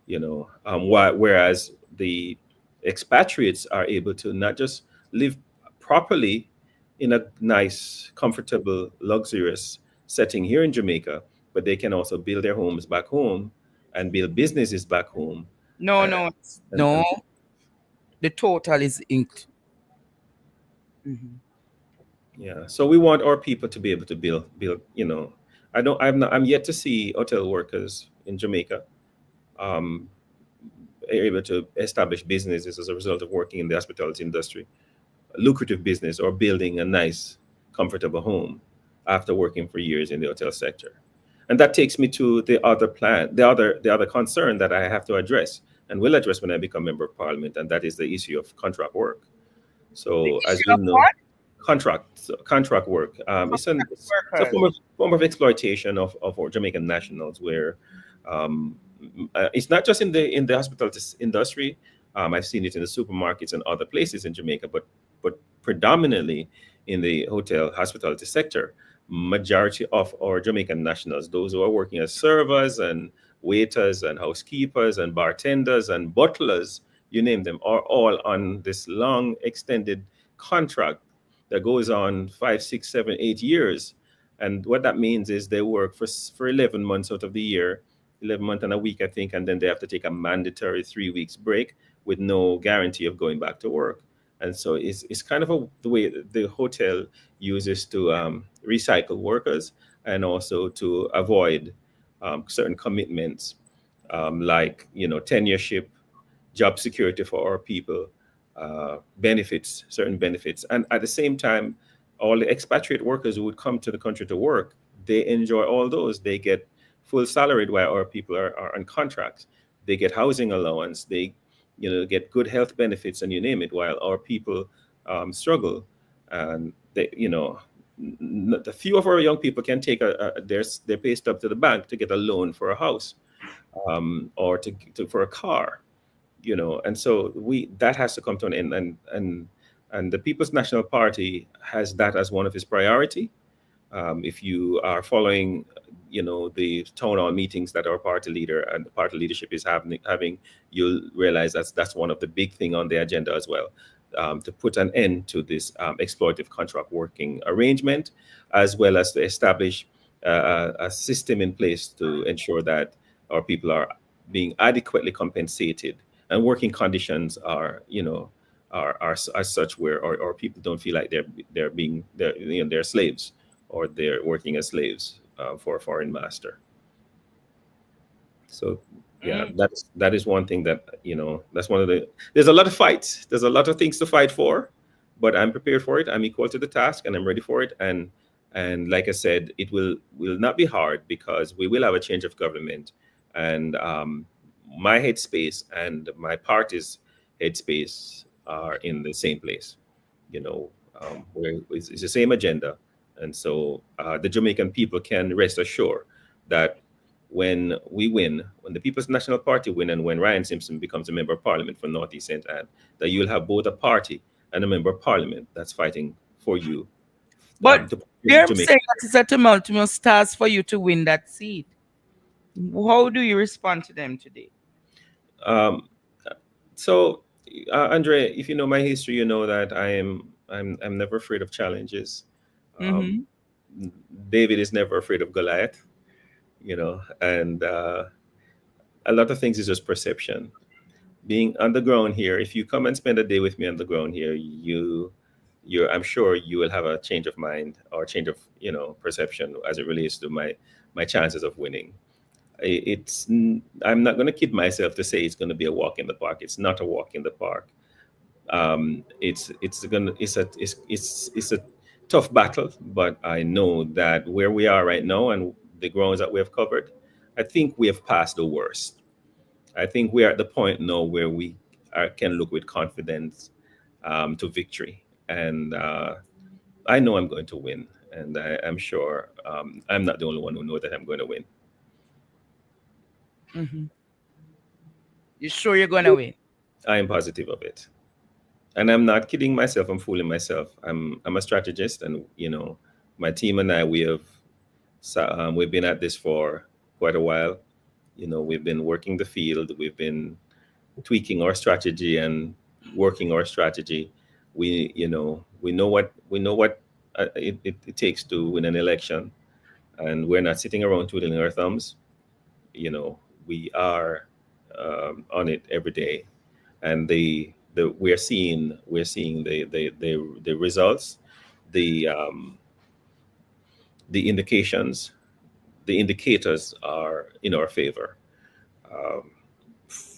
S5: Whereas the expatriates are able to not just live properly in a nice, comfortable, luxurious setting here in Jamaica, but they can also build their homes back home and build businesses back home.
S2: No,
S5: Uh,
S2: no,
S5: and
S2: no. The total is Mhm.
S5: yeah, so we want our people to be able to build. I'm yet to see hotel workers in Jamaica um, able to establish businesses as a result of working in the hospitality industry, a lucrative business, or building a nice, comfortable home after working for years in the hotel sector. And that takes me to the other concern that I have to address and will address when I become member of parliament, and that is the issue of contract work.
S2: The
S5: So, as
S2: issue
S5: you
S2: of
S5: know,
S2: what?
S5: contract work. It's a
S2: Workers.
S5: form of exploitation of our Jamaican nationals, where um, it's not just in the hospitality industry. I've seen it in the supermarkets and other places in Jamaica, but predominantly in the hotel hospitality sector. Majority of our Jamaican nationals, those who are working as servers and waiters and housekeepers and bartenders and butlers, you name them, are all on this long extended contract that goes on 5, 6, 7, 8 years. And what that means is they work for 11 months out of the year, 11 months and a week, I think, and then they have to take a mandatory 3 weeks break with no guarantee of going back to work. And so it's kind of the way the hotel uses to recycle workers, and also to avoid certain commitments, like tenureship, job security for our people, benefits, certain benefits. And at the same time, all the expatriate workers who would come to the country to work, they enjoy all those. They get full salaried while our people are on contracts. They get housing allowance. They, get good health benefits, and you name it, while our people struggle. And they, a few of our young people can take their pay stub to the bank to get a loan for a house, or for a car, and so that has to come to an end, and the People's National Party has that as one of its priority. If you are following, the town hall meetings that our party leader and the party leadership is having, you'll realize that's one of the big thing on the agenda as well, to put an end to this exploitative contract working arrangement, as well as to establish a system in place to ensure that our people are being adequately compensated, and working conditions are, are as such where our people don't feel like they're slaves, or they're working as slaves for a foreign master. So yeah,
S2: Mm.
S5: that is one thing that, that's one of the, there's a lot of fights, there's a lot of things to fight for, but I'm prepared for it. I'm equal to the task, and I'm ready for it. And like I said, it will not be hard, because we will have a change of government, and my headspace and my party's headspace are in the same place. It's the same agenda. And so the Jamaican people can rest assured that when we win, when the People's National Party win, and when Ryan Simpson becomes a member of parliament for Northeast St. Anne, that you'll have both a party and a member of parliament that's fighting for you.
S2: But
S5: To
S2: they're
S5: Jamaica.
S2: saying that it's a tumultuous task for you to win that seat. How do you respond to them today?
S5: Um, so, Andre, if you know my history, you know that I'm never afraid of challenges.
S2: Mm-hmm.
S5: Um, David is never afraid of Goliath, and a lot of things is just perception. Being on the ground here, if you come and spend a day with me on the ground here, I'm sure you will have a change of mind, or change of perception as it relates to my chances of winning. I'm not going to kid myself to say it's going to be a walk in the park. It's not a walk in the park. It's a tough battle, but I know that where we are right now and the grounds that we have covered, I think we have passed the worst. I think we are at the point now where can look with confidence to victory, and I know I'm going to win, and I'm sure I'm not the only one who knows that I'm going to win.
S2: Mm-hmm. You sure you're gonna win?
S5: I am positive of it. And I'm not kidding myself. I'm fooling myself. I'm a strategist, and my team and I, we've been at this for quite a while. We've been working the field. We've been tweaking our strategy and working our strategy. We know what it takes to win an election, and we're not sitting around twiddling our thumbs. We are on it every day, and we're seeing the results, the the indications, the indicators are in our favor, um,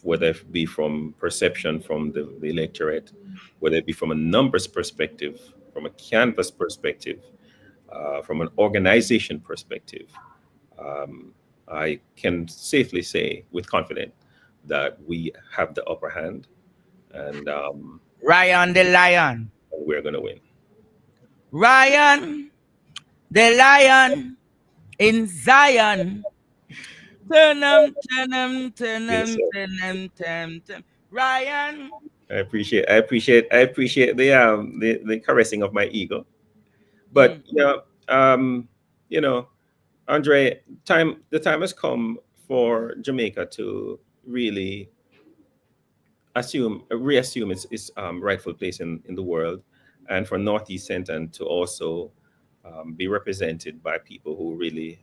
S5: whether it be from perception from the electorate, whether it be from a numbers perspective, from a canvas perspective, from an organization perspective. um, I can safely say with confidence that we have the upper hand, and
S2: Ryan the lion.
S5: we're going to win.
S2: Ryan the lion in Zion. Turn 'em, turn 'em, turn
S5: Yes,
S2: 'em,
S5: sir.
S2: turn 'em, turn 'em. Ryan.
S5: I appreciate the caressing of my ego. But
S2: Mm.
S5: yeah, you know, Andre, the time has come for Jamaica to really reassume its rightful place in the world, and for Northeast Center to also be represented by people who really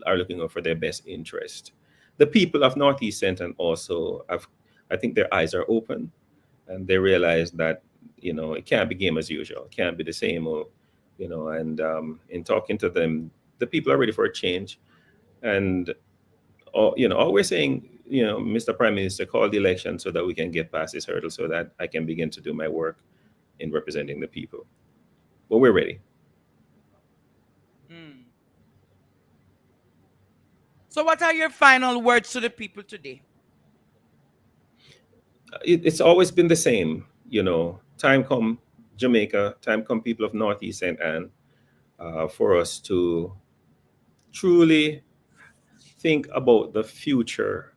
S5: are looking out for their best interest. The people of Northeast Center also have, I think their eyes are open, and they realize that it can't be game as usual, it can't be the same old, and in talking to them, the people are ready for a change. And all we're saying, Mr. Prime Minister, call the election so that we can get past this hurdle, so that I can begin to do my work in representing the people. But we're ready.
S2: Mm. So, what are your final words to the people today?
S5: It's always been the same. Time come, Jamaica, time come, people of Northeast St. Anne, for us to truly think about the future,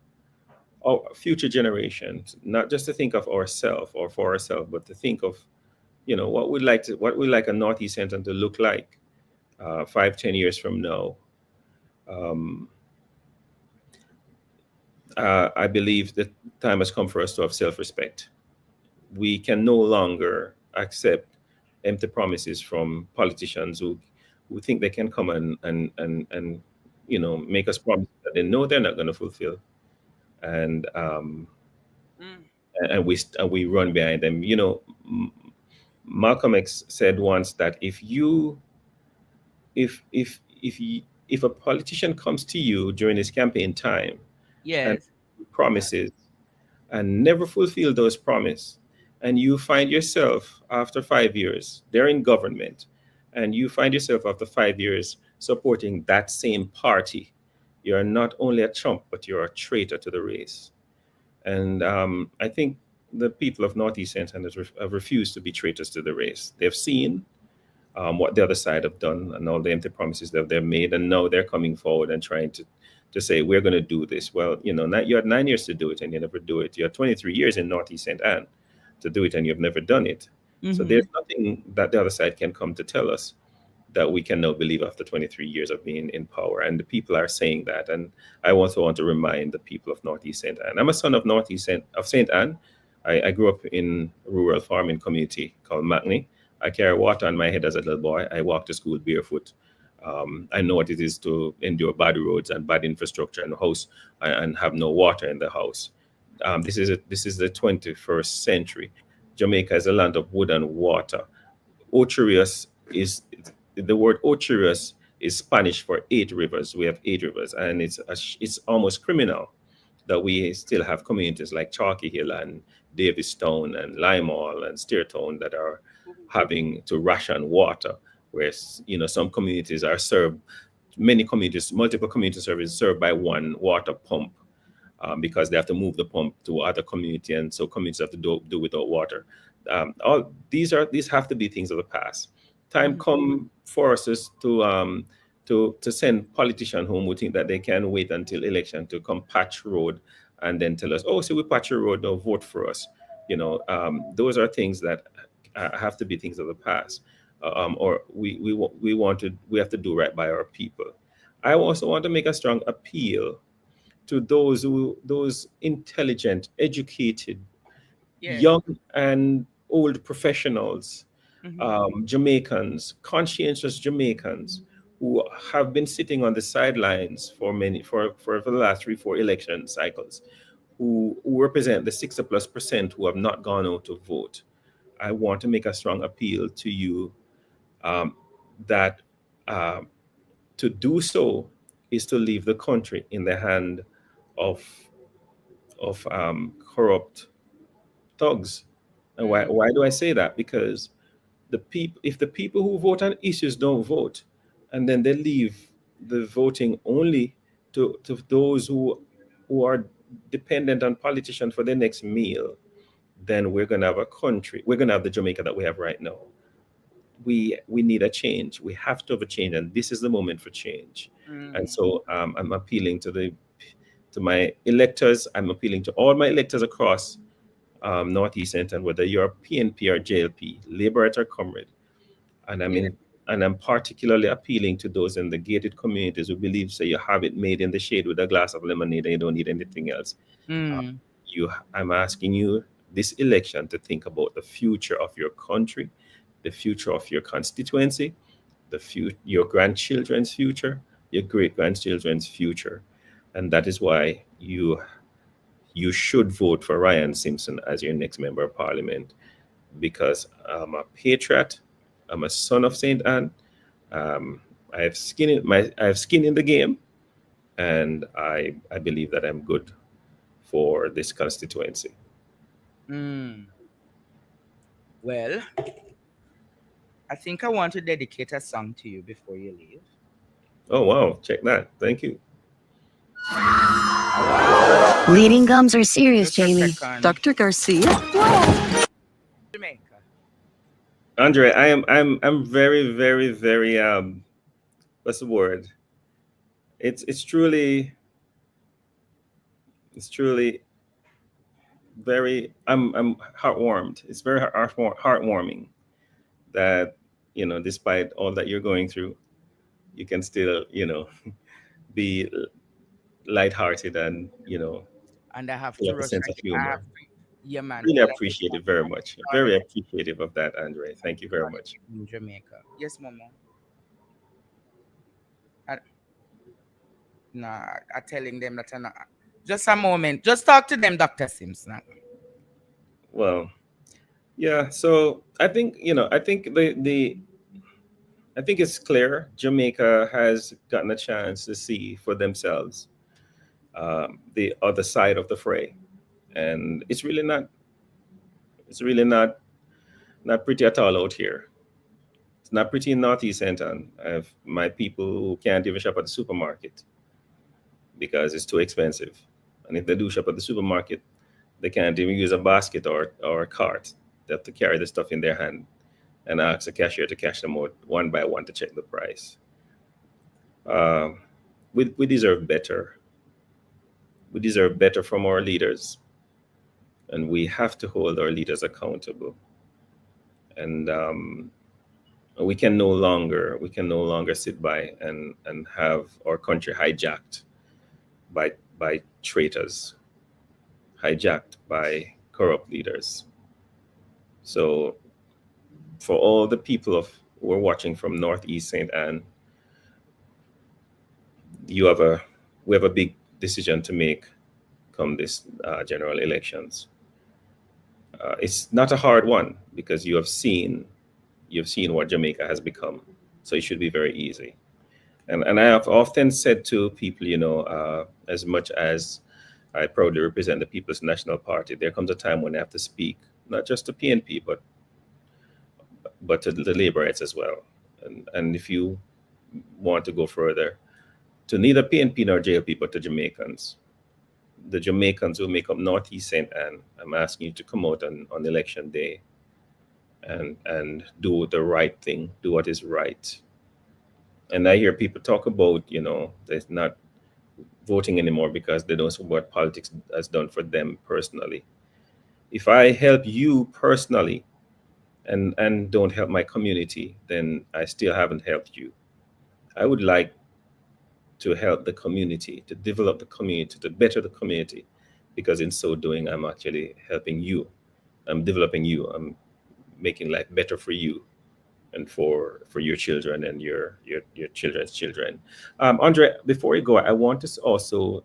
S5: our future generations, not just to think of ourselves or for ourselves, but to think of, what we like a Northeast St. Anne to look like 5, 10 years from now. Um, I believe the time has come for us to have self-respect. We can no longer accept empty promises from politicians who think they can come and make us promises that they know they're not going to fulfill, and
S2: Mm.
S5: we run behind them. Malcolm X said once that if a politician comes to you during his campaign time and
S2: Yes.
S5: promises and never fulfill those promises, and you find yourself after 5 years they're in government, and you find yourself after 5 years supporting that same party, you're not only a chump, but you're a traitor to the race. And I think the people of Northeast St. have refused to be traitors to the race. They've seen what the other side have done and all the empty promises that they've made, and now they're coming forward and trying to say we're going to do this. Well, you had 9 years to do it and you never do it. You had 23 years in Northeast St. Anne to do it and you've never done it. So
S2: Mm-hmm.
S5: there's nothing that the other side can come to tell us that we can now believe after 23 years of being in power. And the people are saying that. And I also want to remind the people of Northeast St. Anne. I'm a son of St. Anne. I grew up in a rural farming community called Macney. I carry water on my head as a little boy. I walk to school barefoot. I know what it is to endure bad roads and bad infrastructure in the house, and have no water in the house. This is the 21st century. Jamaica is a land of wood and water. Ocherius is the word Ocherius is Spanish for 8 rivers. We have 8 rivers, and it's almost criminal that we still have communities like Chalky Hill and Davistown and Limehall and Steertown that are having to ration water, whereas some communities are served, multiple community services served by one water pump, because they have to move the pump to other community, and so communities have to do without water. All these have to be things of the past. Time
S2: Mm-hmm.
S5: come for us is to send politicians home who think that they can wait until election to come patch road and then tell us, oh, so we patch your road, now vote for us. Those are things that have to be things of the past, or we have to do right by our people. I also want to make a strong appeal to those intelligent, educated,
S2: Yes.
S5: young and old professionals,
S2: Mm-hmm.
S5: Jamaicans, conscientious Jamaicans who have been sitting on the sidelines for the last 3, 4 election cycles, who represent the 60+% who have not gone out to vote. I want to make a strong appeal to you, um, that uh, to do so is to leave the country in the hand of corrupt thugs. And why
S2: Mm.
S5: why do I say that? Because if the people who vote on issues don't vote, and then they leave the voting only to those who are dependent on politicians for their next meal, then we're gonna have a country. We're gonna have the Jamaica that we have right now. We need a change. We have to have a change, and this is the moment for change. And
S2: Mm.
S5: so I'm appealing to my electors. I'm appealing to all my electors across Northeast St. Whether you're PNP or JLP, Liberator, Comrade, and
S2: Yeah.
S5: I'm particularly appealing to those in the gated communities who believe, say, you have it made in the shade with a glass of lemonade and you don't need anything else. Uh,
S2: Mm.
S5: I'm asking you this election to think about the future of your country, the future of your constituency, your grandchildren's future, your great grandchildren's future, and that is why you should vote for Ryan Simpson as your next member of parliament, because I'm a patriot. I'm a son of Saint Anne. Um, I have skin in the game, and I believe that I'm good for this constituency.
S2: Mm. Well, I think I want to dedicate a song to you before you leave.
S5: Oh wow, check that. Thank you.
S7: Bleeding gums are serious,
S2: Just a
S7: Jamie.
S2: second.
S7: Dr. Garcia?
S2: Jamaica.
S5: Andre, I'm very, very, very what's the word? It's truly very I'm heartwarmed. It's very heartwarming that despite all that you're going through, you can still be lighthearted and
S2: And I have
S5: full
S2: to
S5: of a
S2: rush.
S5: sense of
S2: I
S5: humor.
S2: have to, yeah, man.
S5: Really
S2: Well, I
S5: appreciate it very much. Very appreciative of that, Andre. Thank you very much.
S2: in Jamaica. Yes, Mama. I, nah, I telling them that I'm not. Just a moment. Just talk to them, Dr. Simpson.
S5: Well, yeah. So I think it's clear Jamaica has gotten a chance to see for themselves the other side of the fray, and it's really not pretty at all out here. It's not pretty in Northeast Anton. I have my people who can't even shop at the supermarket because it's too expensive, and if they do shop at the supermarket, they can't even use a basket or a cart. They have to carry the stuff in their hand and ask the cashier to cash them out one by one to check the price. Um, we deserve better. We deserve better from our leaders, and we have to hold our leaders accountable. And we can no longer sit by and have our country hijacked by traitors, hijacked by corrupt leaders. So for all the people who are watching from Northeast St. Anne, you have a we have a big decision to make come this general elections. It's not a hard one because you've seen what Jamaica has become, so it should be very easy. And I have often said to people, as much as I proudly represent the People's National Party, there comes a time when I have to speak not just to PNP but to the Labourites as well. And if you want to go further, to neither PNP nor JLP, but to Jamaicans. The Jamaicans who make up Northeast St. Anne, I'm asking you to come out on election day and do the right thing, do what is right. And I hear people talk about, they're not voting anymore because they don't see what politics has done for them personally. If I help you personally and don't help my community, then I still haven't helped you. I would like to help the community, to develop the community, to better the community, because in so doing, I'm actually helping you. I'm developing you. I'm making life better for you and for your children and your children's children. Andre, before you go, I want to also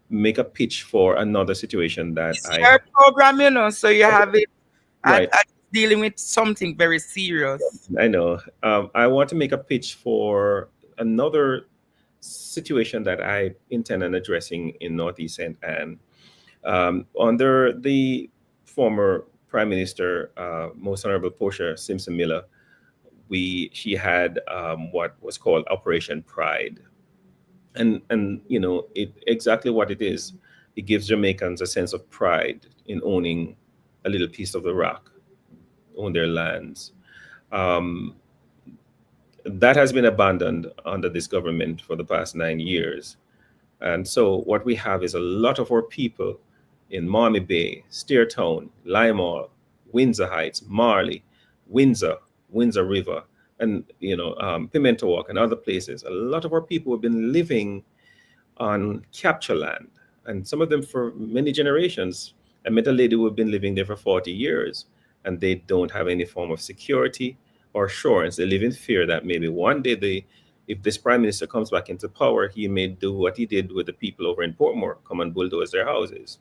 S5: make a pitch for another situation that
S2: It's your program, so you have it.
S5: Right.
S2: And dealing with something very serious.
S5: I know. I want to make a pitch for another situation that I intend on addressing in Northeast St. Anne. Under the former Prime Minister, Most Honorable Portia Simpson Miller, she had what was called Operation Pride, and it exactly what it is. It gives Jamaicans a sense of pride in owning a little piece of the rock, own their lands. Um, that has been abandoned under this government for the past 9 years. And so what we have is a lot of our people in Miami Bay, Steertown, Limehall, Windsor Heights, Marley, Windsor River, and Pimento Walk and other places. A lot of our people have been living on capture land, and some of them for many generations. I met a lady who had been living there for 40 years, and they don't have any form of security or assurance. They live in fear that maybe one day if this prime minister comes back into power, he may do what he did with the people over in Portmore, come and bulldoze their houses.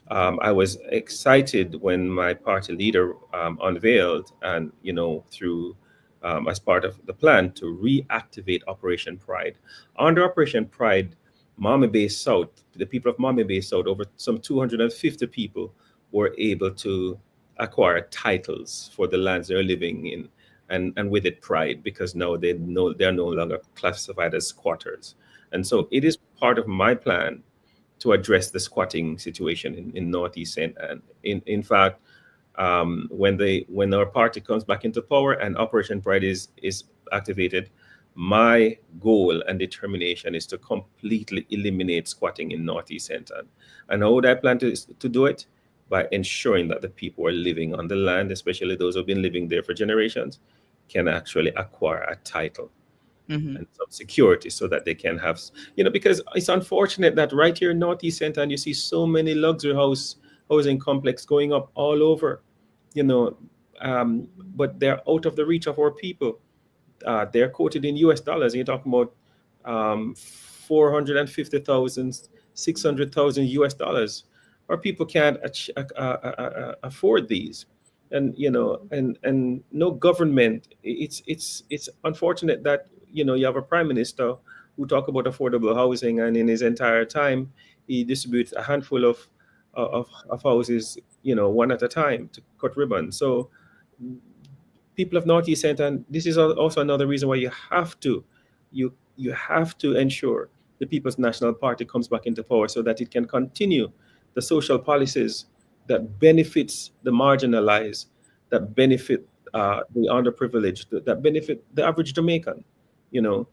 S5: I was excited when my party leader unveiled, and through as part of the plan to reactivate Operation Pride. Under Operation Pride, Miami Bay South, the people of Miami Bay South, over some 250 people were able to acquire titles for the lands they're living in, and with it pride, because now they're no longer classified as squatters. And so it is part of my plan to address the squatting situation in Northeast St. Anne. In fact, when our party comes back into power and Operation Pride is activated, my goal and determination is to completely eliminate squatting in Northeast St. Anne. And how would I plan to do it? By ensuring that the people who are living on the land, especially those who've been living there for generations, can actually acquire a title
S2: Mm-hmm.
S5: and some security so that they can have, because it's unfortunate that right here in Northeast Center, and you see so many luxury housing complex going up all over, you know, but they're out of the reach of our people. They're quoted in US dollars. You're talking about 450,000, 600,000 US dollars. Our people can't afford these. And and no government. It's unfortunate that you have a prime minister who talk about affordable housing, and in his entire time he distributes a handful of houses, one at a time to cut ribbon. So people of Northeast Center, and this is also another reason why you have to ensure the People's National Party comes back into power so that it can continue the social policies that benefits the marginalized, that benefit the underprivileged, that benefit the average Jamaican, you know.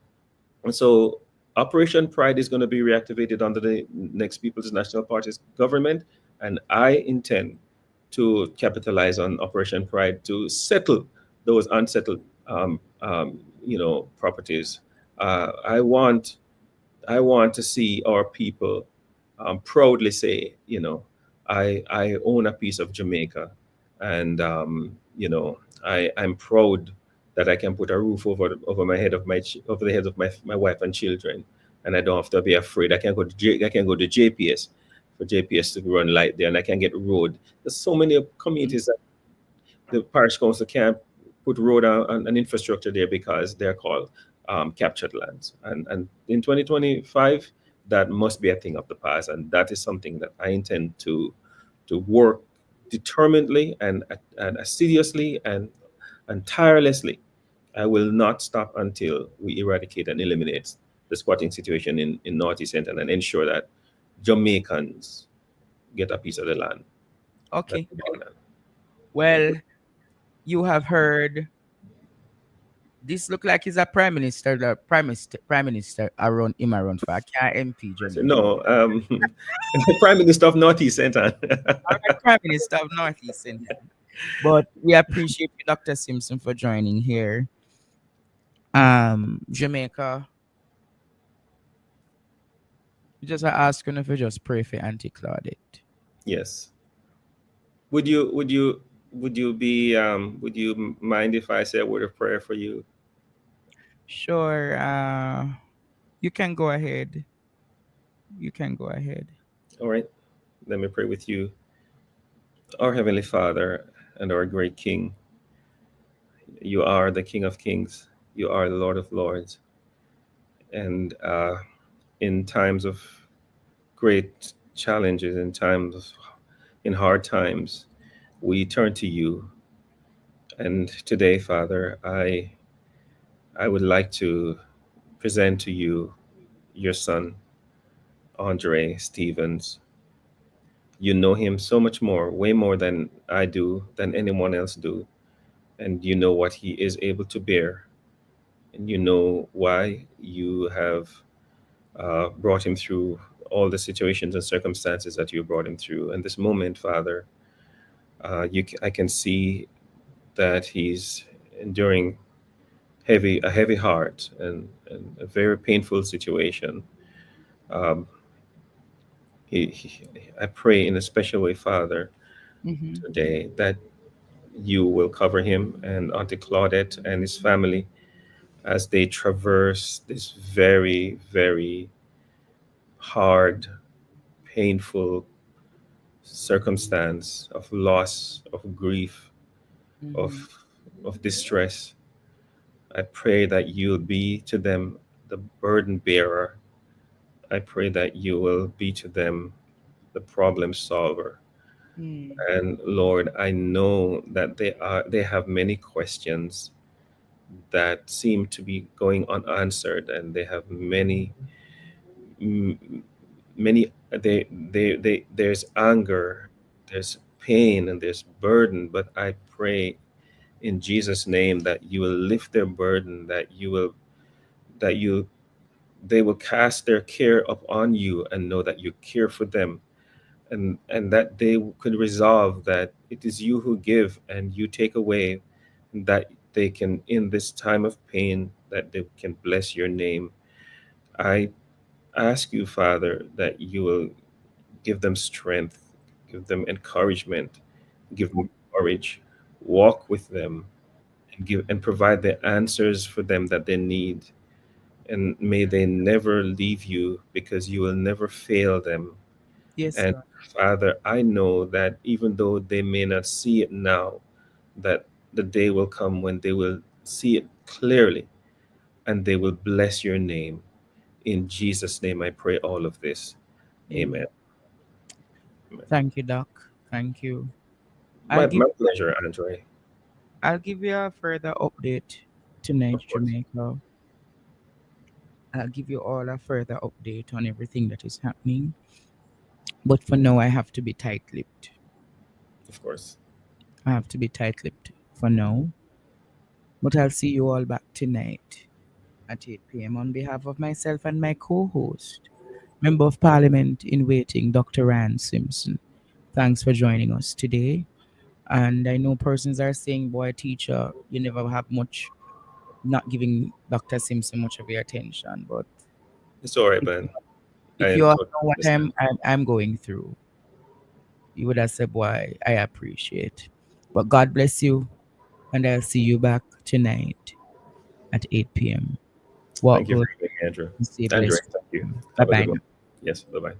S5: And so Operation Pride is going to be reactivated under the next People's National Party's government, and I intend to capitalize on Operation Pride to settle those unsettled, properties. I want to see our people proudly say, I own a piece of Jamaica, and I'm proud that I can put a roof over my head over the heads of my wife and children, and I don't have to be afraid. I can go to JPS for JPS to run light there, and I can get road. There's so many communities that the parish council can't put road and infrastructure there because they're called captured lands. And in 2025, that must be a thing of the past, and that is something that I intend to work determinedly and assiduously and tirelessly. I will not stop until we eradicate and eliminate the squatting situation in Northeast Central and ensure that Jamaicans get a piece of the land. That's
S2: Okay.
S5: the plan.
S2: Well, you have heard. This look like he's a prime minister. The prime minister around him around for a car MP
S5: I said,
S2: Jamaica.
S5: no, the Prime Minister of Northeast Central.
S2: All right, prime minister of Northeast Center. But we appreciate you, Dr. Simpson, for joining here. Jamaica. We just are asking if you just pray for Auntie Claudette.
S5: Yes. Would you mind if I say a word of prayer for you?
S2: Sure. You can go ahead. You can go ahead.
S5: All right. Let me pray with you. Our Heavenly Father and our great King, you are the King of Kings. You are the Lord of Lords. And in times of great challenges, in hard times, we turn to you. And today, Father, I would like to present to you your son, Andre Stevens. You know him so much more, way more than I do, than anyone else do. And you know what he is able to bear. And you know why you have brought him through all the situations and circumstances that you brought him through. And this moment, Father, I can see that he's enduring a heavy heart and a very painful situation. Um, I pray in a special way, Father,
S2: Mm-hmm.
S5: today that you will cover him and Auntie Claudette and his family as they traverse this very, very hard, painful circumstance of loss, of grief, of
S2: Mm-hmm.
S5: of distress. I pray that you'll be to them the burden bearer I pray that you will be to them the problem solver.
S2: Mm.
S5: And Lord, I know that they have many questions that seem to be going unanswered, and they have m- many there's anger, there's pain, and there's burden. But I pray in Jesus' name that you will lift their burden, that you they will cast their care upon you and know that you care for them, and that they could resolve that it is you who give and you take away, and that they can, in this time of pain, that they can bless your name. I ask you, Father, that you will give them strength, give them encouragement, give them courage, walk with them, and give and provide the answers for them that they need. And may they never leave you, because you will never fail them.
S2: Yes,
S5: And
S2: Lord.
S5: Father, I know that even though they may not see it now, that the day will come when they will see it clearly, and they will bless your name. In Jesus' name, I pray all of this. Amen.
S2: Amen.
S5: Amen.
S2: Thank you, Doc. Thank you. I'll
S5: My
S2: give
S5: pleasure, Andre.
S2: I'll give you a further update tonight,
S5: Of course.
S2: Jamaica. I'll give you all a further update on everything that is happening. But for now, I have to be tight-lipped.
S5: Of course.
S2: I have to be tight-lipped for now. But I'll see you all back tonight at 8 p.m. on behalf of myself and my co-host, Member of Parliament in Waiting, Dr. Rand Simpson. Thanks for joining us today. And I know persons are saying, boy, teacher, you never have much, not giving Dr. Simpson much of your attention. But
S5: It's all right,
S2: if,
S5: man.
S2: if
S5: I
S2: you all
S5: totally
S2: know what
S5: understand.
S2: I'm going through, you would have said, boy, I appreciate. But God bless you. And I'll see you back tonight at 8 p.m. Walk
S5: Thank you for
S2: good
S5: having me, Andrew.
S2: and stay
S5: Andre,
S2: blessed.
S5: thank you.
S2: Bye
S5: Have a
S2: bye
S5: good
S2: now.
S5: one. Yes, bye bye.